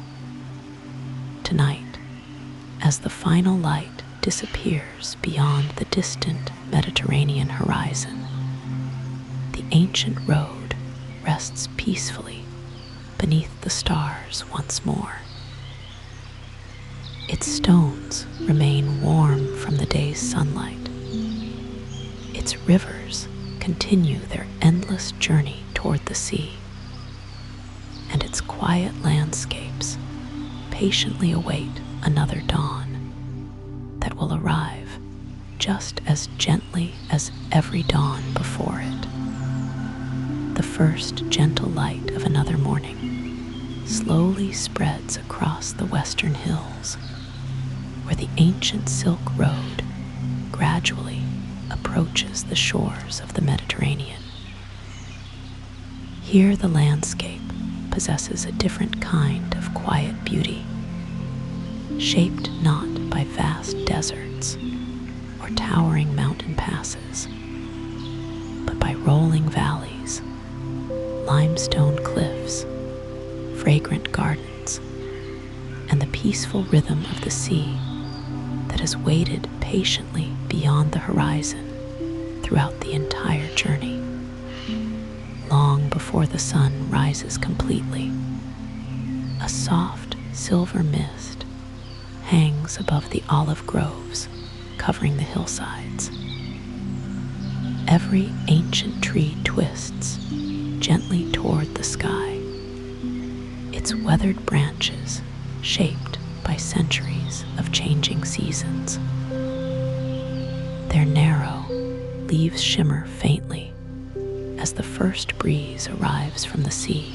Tonight, as the final light disappears beyond the distant Mediterranean horizon, the ancient road rests peacefully beneath the stars once more. Its stones remain warm from the day's sunlight. Its rivers continue their endless journey toward the sea, and its quiet landscapes patiently await another dawn that will arrive just as gently as every dawn before it. The first gentle light of another morning slowly spreads across the western hills, where the ancient Silk Road gradually approaches the shores of the Mediterranean. Here the landscape possesses a different kind of quiet beauty, shaped not by vast deserts or towering mountain passes, but by rolling valleys, limestone cliffs, fragrant gardens, and the peaceful rhythm of the sea that has waited patiently beyond the horizon throughout the entire journey. Long before the sun rises completely, a soft silver mist hangs above the olive groves covering the hillsides. Every ancient tree twists gently toward the sky, its weathered branches shaped by centuries of changing seasons. Their narrow leaves shimmer faintly as the first breeze arrives from the sea,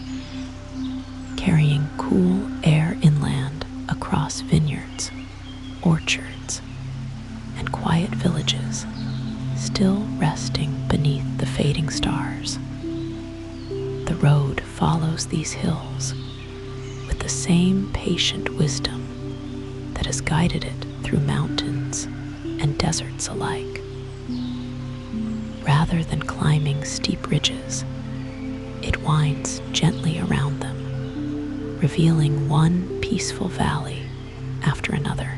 carrying cool air inland across vineyards, orchards, and quiet villages still resting beneath the fading stars. The road follows these hills with the same patient wisdom that has guided it through mountains and deserts alike. Rather than climbing steep ridges, it winds gently around them, revealing one peaceful valley after another.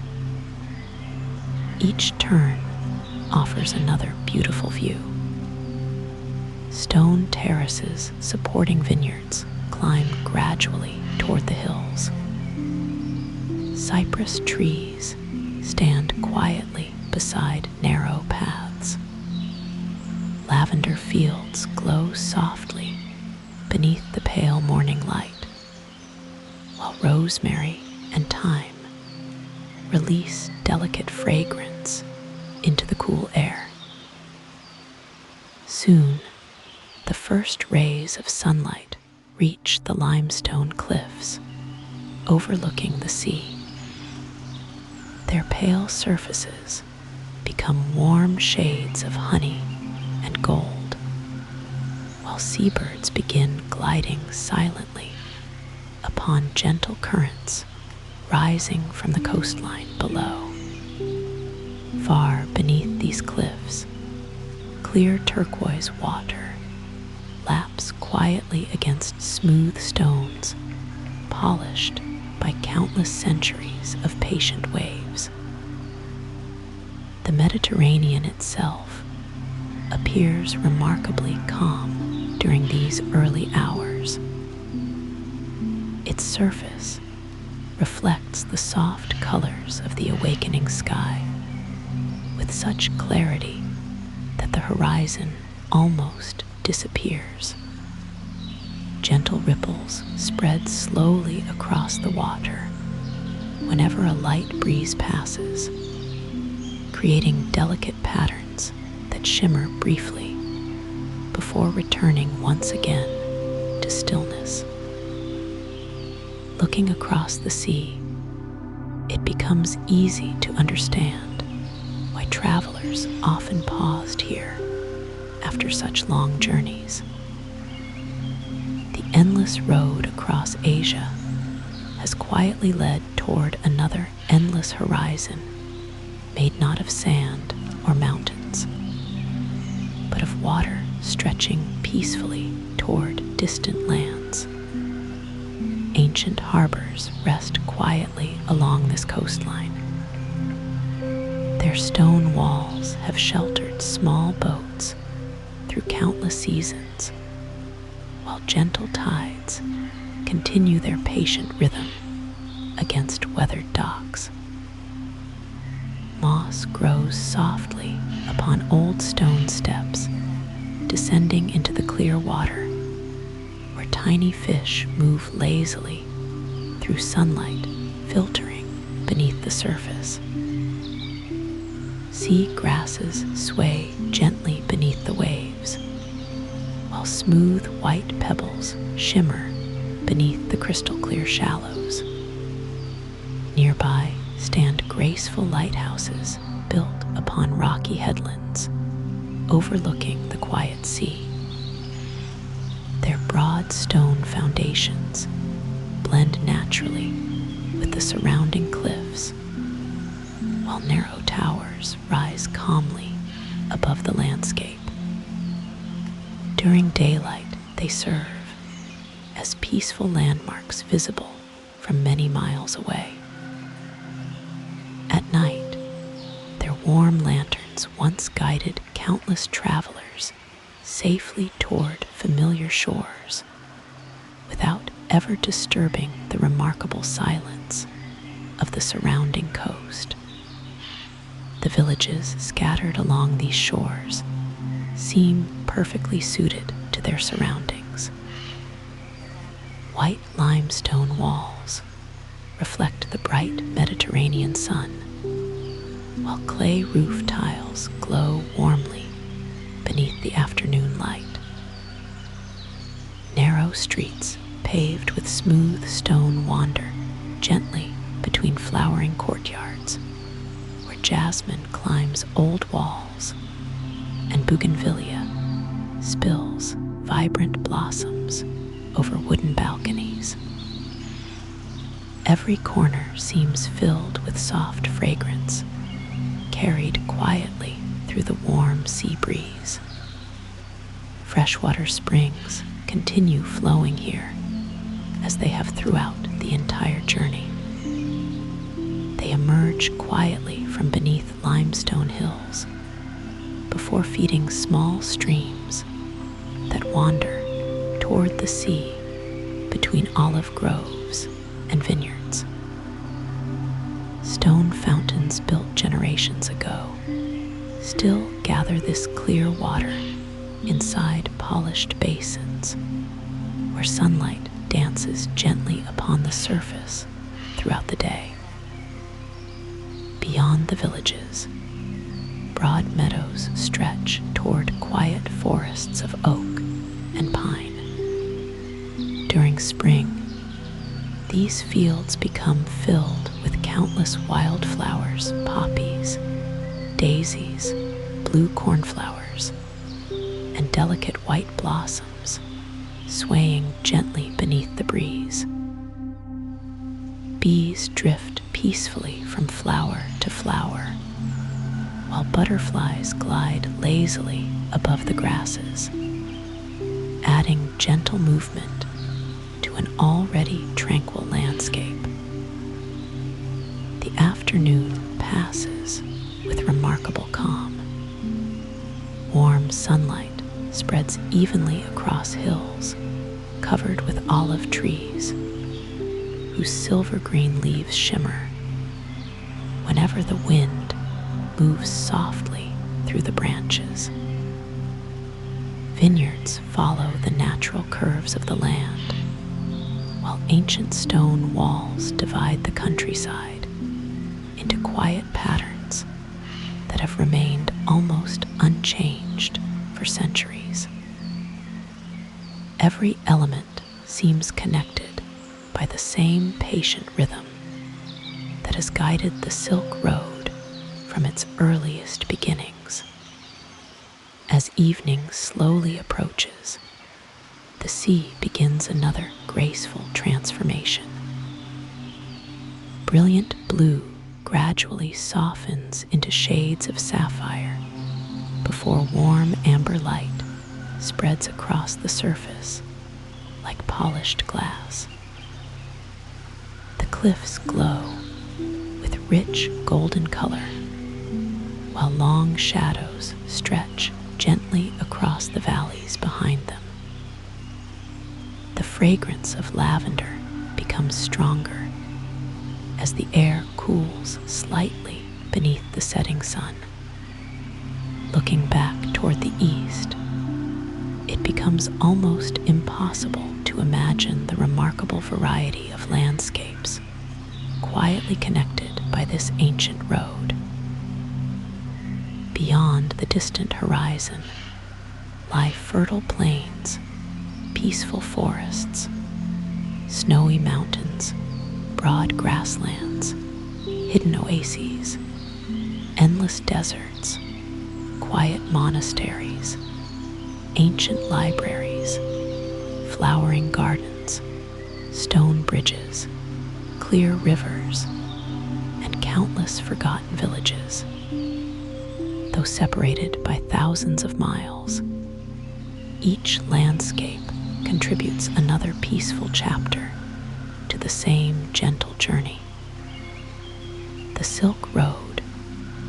Each turn offers another beautiful view. Stone terraces supporting vineyards climb gradually toward the hills. Cypress trees stand quietly beside narrow paths. Lavender fields glow softly beneath the pale morning light, while rosemary and thyme release delicate fragrance into the cool air. Soon, the first rays of sunlight reach the limestone cliffs overlooking the sea. Their pale surfaces become warm shades of honey and gold, while seabirds begin gliding silently upon gentle currents rising from the coastline below. Far beneath these cliffs, clear turquoise water laps quietly against smooth stones, polished by countless centuries of patient waves. The Mediterranean itself appears remarkably calm during these early hours. Its surface reflects the soft colors of the awakening sky with such clarity that the horizon almost disappears. Gentle ripples spread slowly across the water whenever a light breeze passes, creating delicate patterns that shimmer briefly before returning once again to stillness. Looking across the sea, it becomes easy to understand why travelers often paused here after such long journeys. The endless road across Asia has quietly led toward another endless horizon made not of sand or mountains, but of water stretching peacefully toward distant lands. Ancient harbors rest quietly along this coastline. Their stone walls have sheltered small boats through countless seasons, while gentle tides continue their patient rhythm against weathered docks. Moss grows softly upon old stone steps, descending into the clear water, where tiny fish move lazily through sunlight filtering beneath the surface. Sea grasses sway gently beneath the waves, while smooth white pebbles shimmer beneath the crystal clear shallows. Nearby stand graceful lighthouses built upon rocky headlands, overlooking the quiet sea. Their broad stone foundations blend naturally with the surrounding cliffs, while narrow towers rise calmly above the landscape. During daylight, they serve as peaceful landmarks visible from many miles away. At night, their warm lanterns once guided countless travelers safely toward familiar shores without ever disturbing the remarkable silence of the surrounding coast. The villages scattered along these shores seem perfectly suited to their surroundings. White limestone walls reflect the bright Mediterranean sun, while clay roof tiles glow warmly beneath the afternoon light. Narrow streets paved with smooth stone wander gently between flowering courtyards, where jasmine climbs old walls and bougainvillea spills vibrant blossoms over wooden balconies. Every corner seems filled with soft fragrance, carried quietly through the warm sea breeze. Freshwater springs continue flowing here, as they have throughout the entire journey. They emerge quietly from beneath limestone hills, before feeding small streams that wander toward the sea between olive groves and vineyards. Stone fountains built generations ago still gather this clear water inside polished basins, where sunlight dances gently upon the surface throughout the day. Beyond the villages, broad meadows stretch toward quiet forests of oak and pine. During spring, these fields become filled with countless wildflowers, poppies, daisies, blue cornflowers, and delicate white blossoms swaying gently beneath the breeze. Bees drift peacefully from flower to flower, while butterflies glide lazily above the grasses, adding gentle movement to an already tranquil landscape. The afternoon passes with remarkable calm. Warm sunlight spreads evenly across hills covered with olive trees, whose silver-green leaves shimmer whenever the wind moves softly through the branches. Vineyards follow the natural curves of the land, while ancient stone walls divide the countryside into quiet patterns that have remained almost unchanged for centuries. Every element seems connected by the same patient rhythm that has guided the Silk Road from its earliest beginnings. As evening slowly approaches, the sea begins another graceful transformation. Brilliant blue gradually softens into shades of sapphire before warm amber light spreads across the surface like polished glass. The cliffs glow with rich golden color, while long shadows stretch gently across the valleys behind them. The fragrance of lavender becomes stronger as the air cools slightly beneath the setting sun. Looking back toward the east, it becomes almost impossible to imagine the remarkable variety of landscapes quietly connected by this ancient road. Beyond the distant horizon lie fertile plains, peaceful forests, snowy mountains, broad grasslands, hidden oases, endless deserts, quiet monasteries, ancient libraries, flowering gardens, stone bridges, clear rivers, and countless forgotten villages. Though separated by thousands of miles, each landscape contributes another peaceful chapter to the same gentle journey. The Silk Road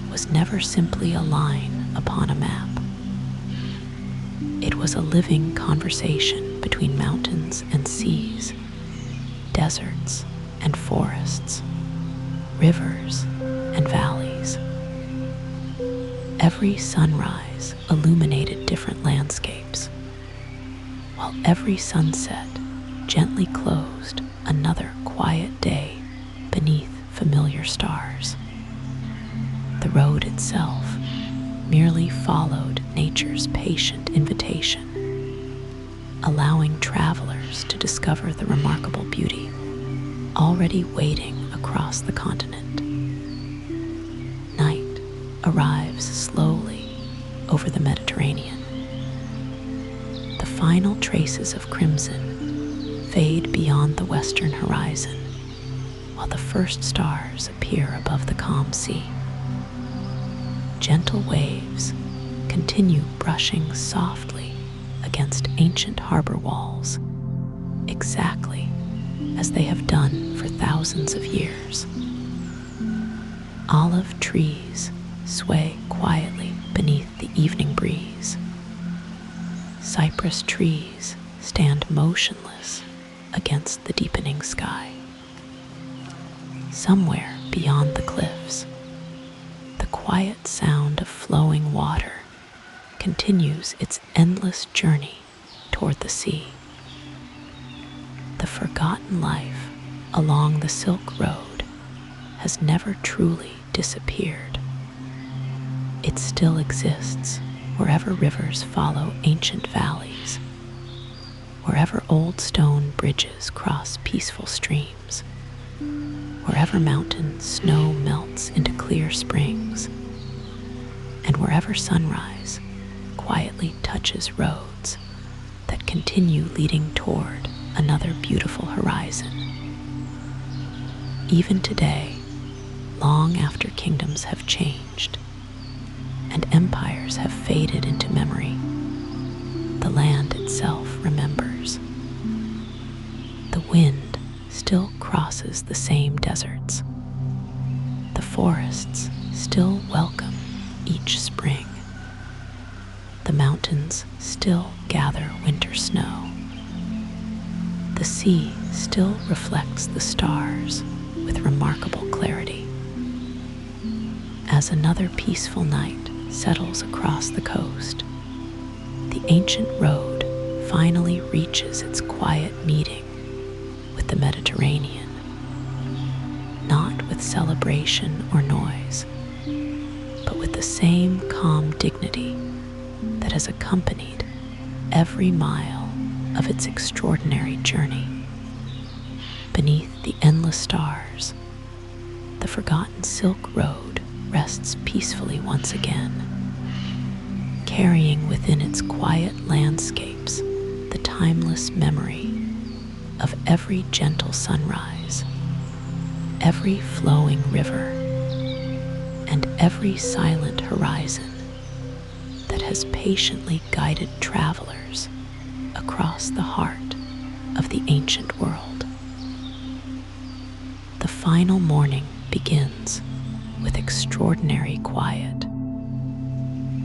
was never simply a line upon a map. It was a living conversation between mountains and seas, deserts and forests, rivers and valleys. Every sunrise illuminated different landscapes, while every sunset gently closed another quiet day beneath familiar stars. The road itself merely followed nature's patient invitation, allowing travelers to discover the remarkable beauty already waiting across the continent. Night arrives slowly over the Mediterranean. The final traces of crimson fade beyond the western horizon, while the first stars appear above the calm sea. Gentle waves continue brushing softly against ancient harbor walls, exactly as they have done for thousands of years. Olive trees sway quietly beneath the evening breeze. Cypress trees stand motionless against the deepening sky. Somewhere beyond the cliffs, the quiet sound of flowing water continues its endless journey toward the sea. The forgotten life along the Silk Road has never truly disappeared. It still exists wherever rivers follow ancient valleys, wherever old stone bridges cross peaceful streams, wherever mountain snow melts into clear springs, and wherever sunrise quietly touches roads that continue leading toward another beautiful horizon. Even today, long after kingdoms have changed and empires have faded into memory, the land itself remembers. The wind still crosses the same deserts. The forests still welcome each spring. The mountains still gather winter snow. The sea still reflects the stars with remarkable clarity. As another peaceful night settles across the coast, the ancient road finally reaches its quiet meeting with the Mediterranean, not with celebration or noise, but with the same calm dignity that has accompanied every mile of its extraordinary journey. Beneath the endless stars, the forgotten Silk Road rests peacefully once again, carrying within its quiet landscapes the timeless memory of every gentle sunrise, every flowing river, and every silent horizon that has patiently guided travelers across the heart of the ancient world. The final morning begins with extraordinary quiet.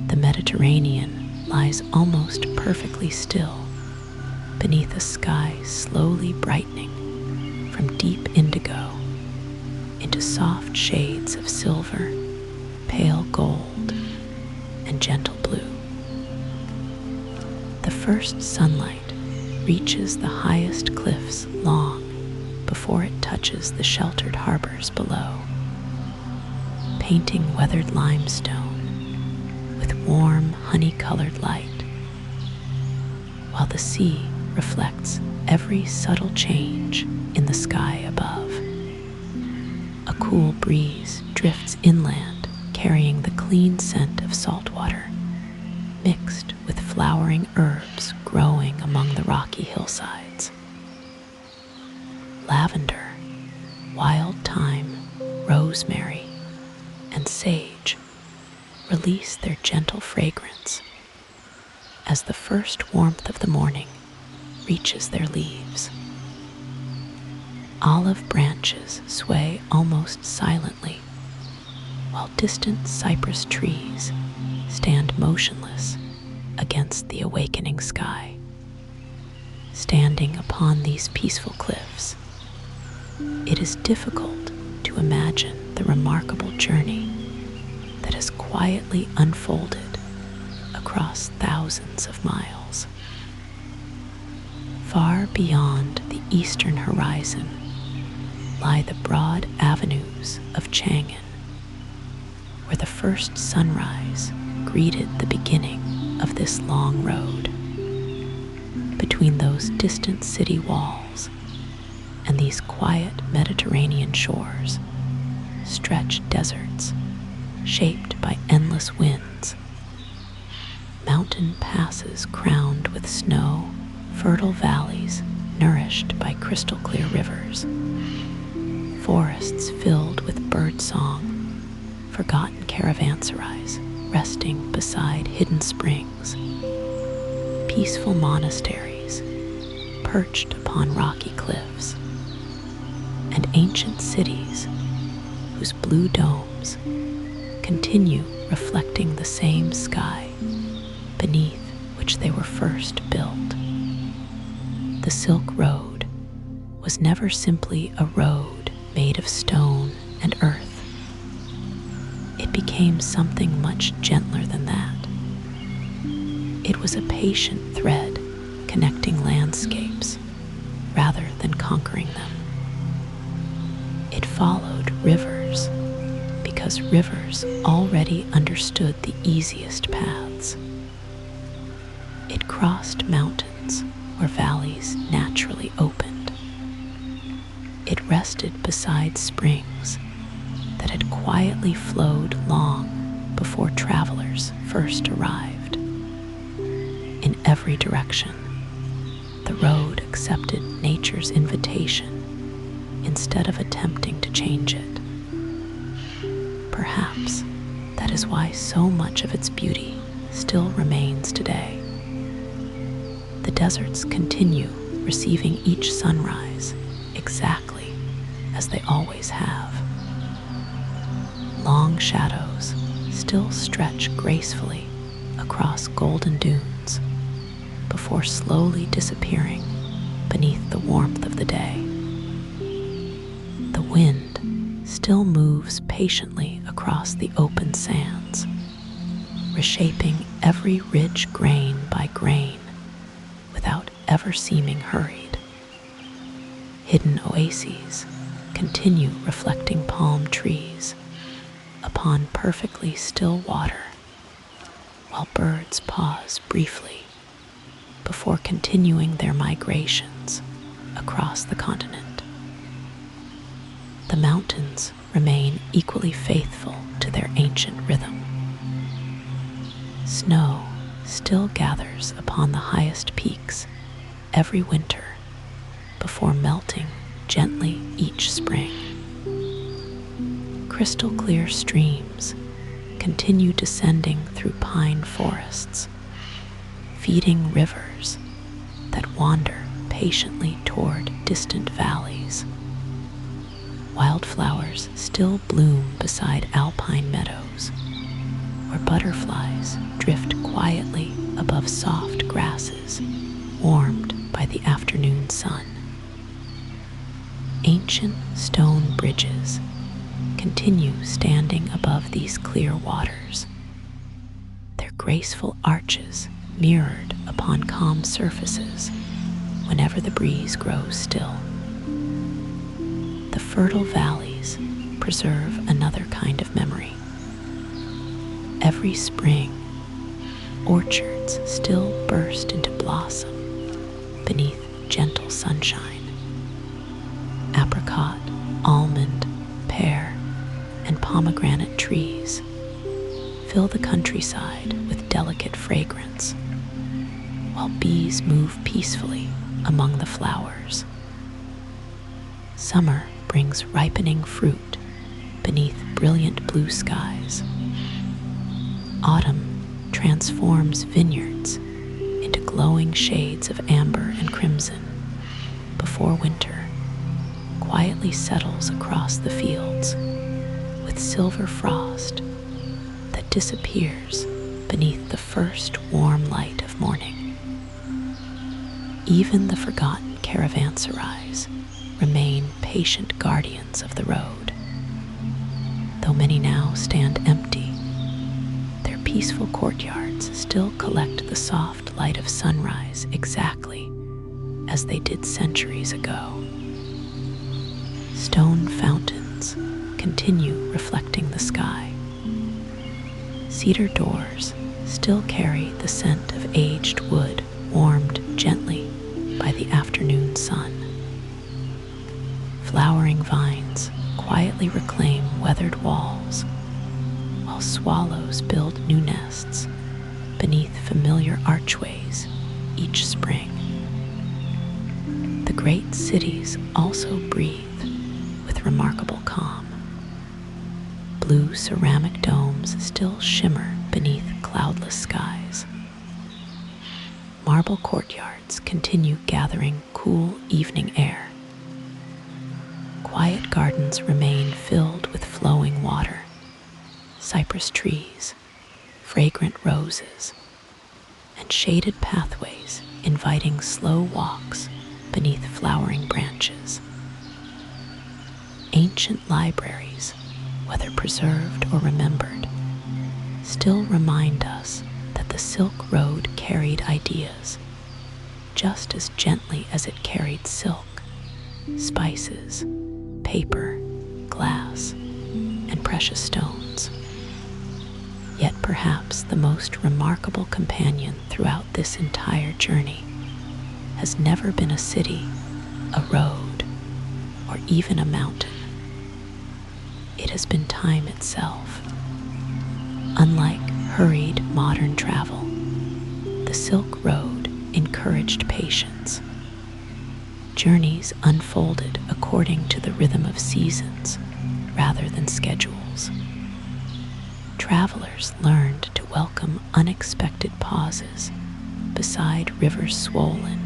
The Mediterranean lies almost perfectly still beneath a sky slowly brightening from deep indigo into soft shades of silver, pale gold, and gentle blue. The first sunlight reaches the highest cliffs long before it touches the sheltered harbors below, painting weathered limestone with warm, honey-colored light, while the sea reflects every subtle change in the sky above. A cool breeze drifts inland, carrying the clean scent of salt water, mixed with flowering herbs growing among the rocky hillsides. Lavender, wild thyme, rosemary, and sage release their gentle fragrance as the first warmth of the morning reaches their leaves. Olive branches sway almost silently, while distant cypress trees stand motionless against the awakening sky. Standing upon these peaceful cliffs, it is difficult to imagine the remarkable journey that has quietly unfolded across thousands of miles. Far beyond the eastern horizon lie the broad avenues of Chang'an, where the first sunrise greeted the beginning of this long road. Between those distant city walls and these quiet Mediterranean shores stretch deserts shaped by endless winds, mountain passes crowned with snow, fertile valleys nourished by crystal-clear rivers, forests filled with birdsong, forgotten caravanserais resting beside hidden springs, peaceful monasteries perched upon rocky cliffs, and ancient cities whose blue domes continue reflecting the same sky beneath which they were first built. The Silk Road was never simply a road made of stone and earth. It became something much gentler than that. It was a patient thread connecting landscapes rather than conquering them. It followed rivers because rivers already understood the easiest paths. It crossed mountains where valleys naturally opened. It rested beside springs that had quietly flowed long before travelers first arrived. In every direction, the road accepted nature's invitation instead of attempting to change it. Perhaps that is why so much of its beauty still remains today. The deserts continue receiving each sunrise exactly as they always have. Long shadows still stretch gracefully across golden dunes before slowly disappearing beneath the warmth of the day. The wind still moves patiently across the open sands, reshaping every ridge grain by grain without ever seeming hurried. Hidden oases continue reflecting palm trees upon perfectly still water, while birds pause briefly before continuing their migrations across the continent. The mountains remain equally faithful to their ancient rhythm. Snow still gathers upon the highest peaks every winter before melting gently each spring. crystal clear streams continue descending through pine forests, feeding rivers that wander patiently toward distant valleys. Wildflowers still bloom beside alpine meadows, where butterflies drift quietly above soft grasses, warmed by the afternoon sun. Ancient stone bridges continue standing above these clear waters, their graceful arches mirrored upon calm surfaces whenever the breeze grows still. The fertile valleys preserve another kind of memory. Every spring, orchards still burst into blossom beneath gentle sunshine. Apricot, almond, pear, and pomegranate trees fill the countryside with delicate fragrance, while bees move peacefully among the flowers. Summer brings ripening fruit beneath brilliant blue skies. Autumn transforms vineyards into glowing shades of amber and crimson before winter quietly settles across the fields with silver frost that disappears beneath the first warm light of morning. Even the forgotten caravanserais remain patient guardians of the road. Though many now stand empty, their peaceful courtyards still collect the soft light of sunrise exactly as they did centuries ago. Stone fountains continue reflecting the sky. Cedar doors still carry the scent of aged wood warmed gently by the afternoon sun. Flowering vines quietly reclaim weathered walls, while swallows build new nests beneath familiar archways each spring. The great cities also breathe with remarkable calm. Blue ceramic domes still shimmer beneath cloudless skies. Marble courtyards continue gathering cool evening air. Quiet gardens remain filled with flowing water, cypress trees, fragrant roses, and shaded pathways inviting slow walks beneath flowering branches. Ancient libraries, whether preserved or remembered, still remind us that the Silk Road carried ideas just as gently as it carried silk, spices, paper, glass, and precious stones. Yet perhaps the most remarkable companion throughout this entire journey has never been a city, a road, or even a mountain. It has been time itself. Unlike hurried modern travel, the Silk Road encouraged patience. Journeys unfolded according to the rhythm of seasons rather than schedules. Travelers learned to welcome unexpected pauses beside rivers swollen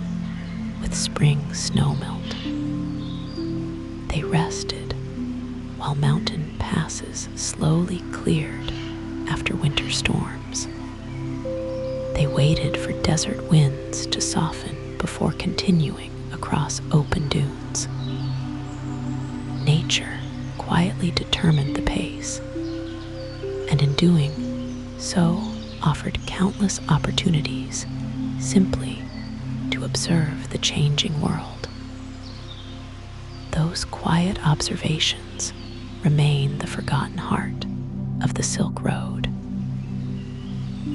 with spring snowmelt. They rested while mountain passes slowly cleared after winter storms. They waited for desert winds to soften before continuing across open dunes. Nature quietly determined the pace, and in doing so offered countless opportunities simply to observe the changing world. Those quiet observations remain the forgotten heart of the Silk Road.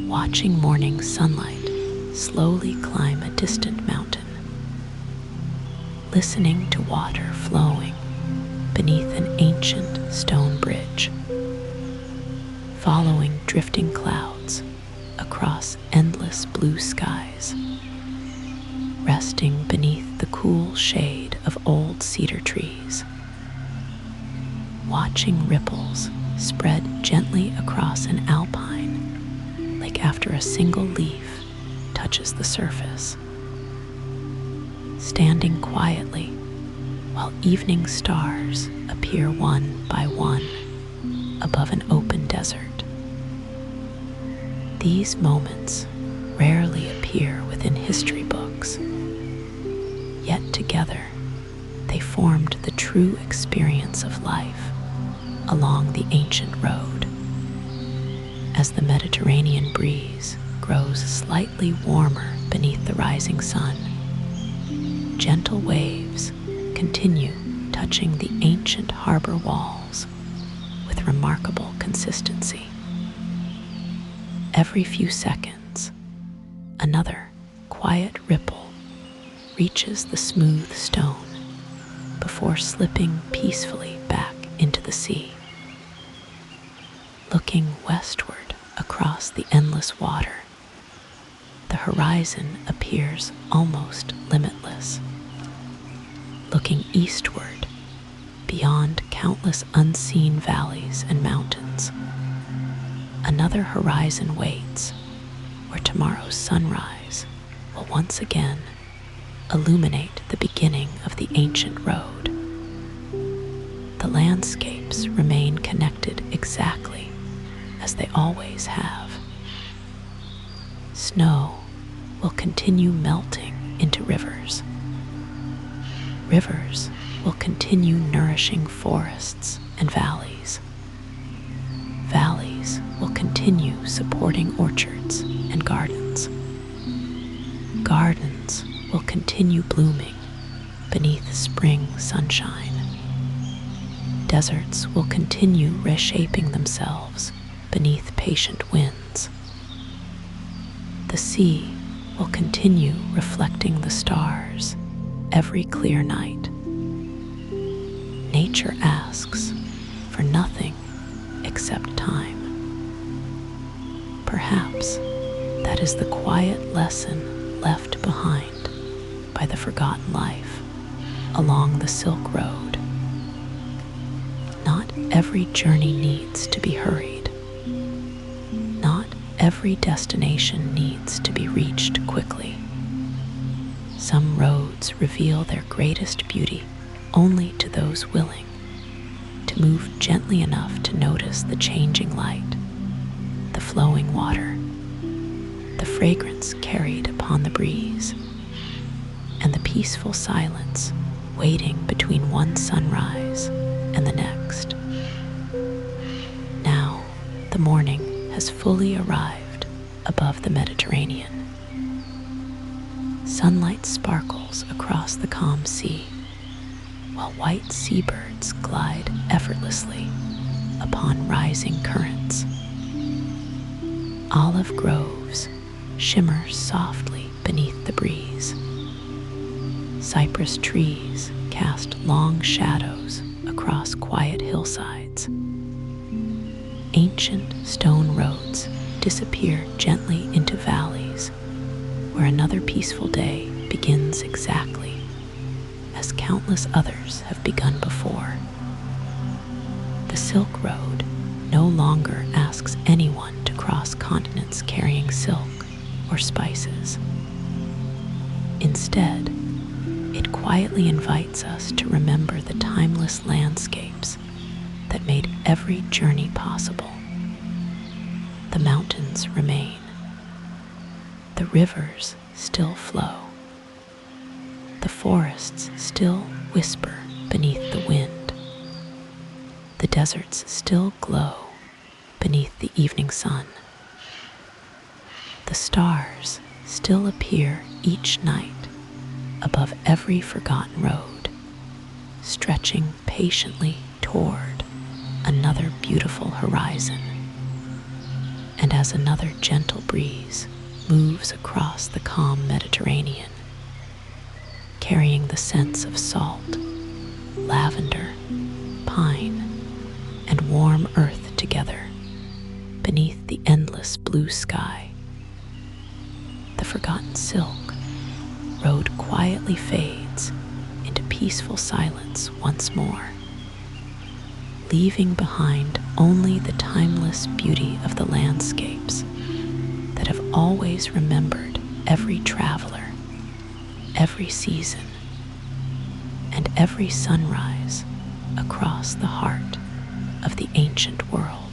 Watching morning sunlight slowly climb a distant mountain, listening to water flowing beneath an ancient stone bridge, following drifting clouds across endless blue skies, resting beneath the cool shade of old cedar trees. watching ripples spread gently across an alpine, like after a single leaf touches the surface. Standing quietly while evening stars appear one by one above an open desert. These moments rarely appear within history books, yet together they formed the true experience of life along the ancient road. As the Mediterranean breeze grows slightly warmer beneath the rising sun, gentle waves continue touching the ancient harbor walls with remarkable consistency. Every few seconds, another quiet ripple reaches the smooth stone before slipping peacefully back into the sea. Looking westward across the endless water, the horizon appears almost limitless. Looking eastward, beyond countless unseen valleys and mountains, another horizon waits where tomorrow's sunrise will once again illuminate the beginning of the ancient road. The landscapes remain connected exactly as they always have. Snow will continue melting into rivers. Rivers will continue nourishing forests and valleys. Valleys will continue supporting orchards and gardens. Gardens will continue blooming beneath spring sunshine. Deserts will continue reshaping themselves beneath patient winds. The sea will continue reflecting the stars every clear night. Nature asks for nothing except time. Perhaps that is the quiet lesson left behind by the forgotten life along the Silk Road. Not every journey needs to be hurried. Not every destination needs to be reached quickly. Some roads reveal their greatest beauty only to those willing to move gently enough to notice the changing light, the flowing water, the fragrance carried upon the breeze, and the peaceful silence waiting between one sunrise and the next. Now the morning has fully arrived above the Mediterranean. Sunlight sparkles across the calm sea, while white seabirds glide effortlessly upon rising currents. Olive groves shimmer softly beneath the breeze. Cypress trees cast long shadows across quiet hillsides. Ancient stone roads disappear gently into valleys where another peaceful day begins exactly as countless others have begun before. The Silk Road no longer asks anyone to cross continents carrying silk or spices. Instead, it quietly invites us to remember the timeless landscapes that made every journey possible. The mountains remain. The rivers still flow. The forests still whisper beneath the wind. The deserts still glow beneath the evening sun. The stars still appear each night above every forgotten road, stretching patiently toward another beautiful horizon. And as another gentle breeze moves across the calm Mediterranean, carrying the scents of salt, lavender, pine, and warm earth together beneath the endless blue sky, the forgotten Silk Road quietly fades into peaceful silence once more, leaving behind only the timeless beauty of the landscapes that have always remembered every traveler, every season, and every sunrise across the heart of the ancient world.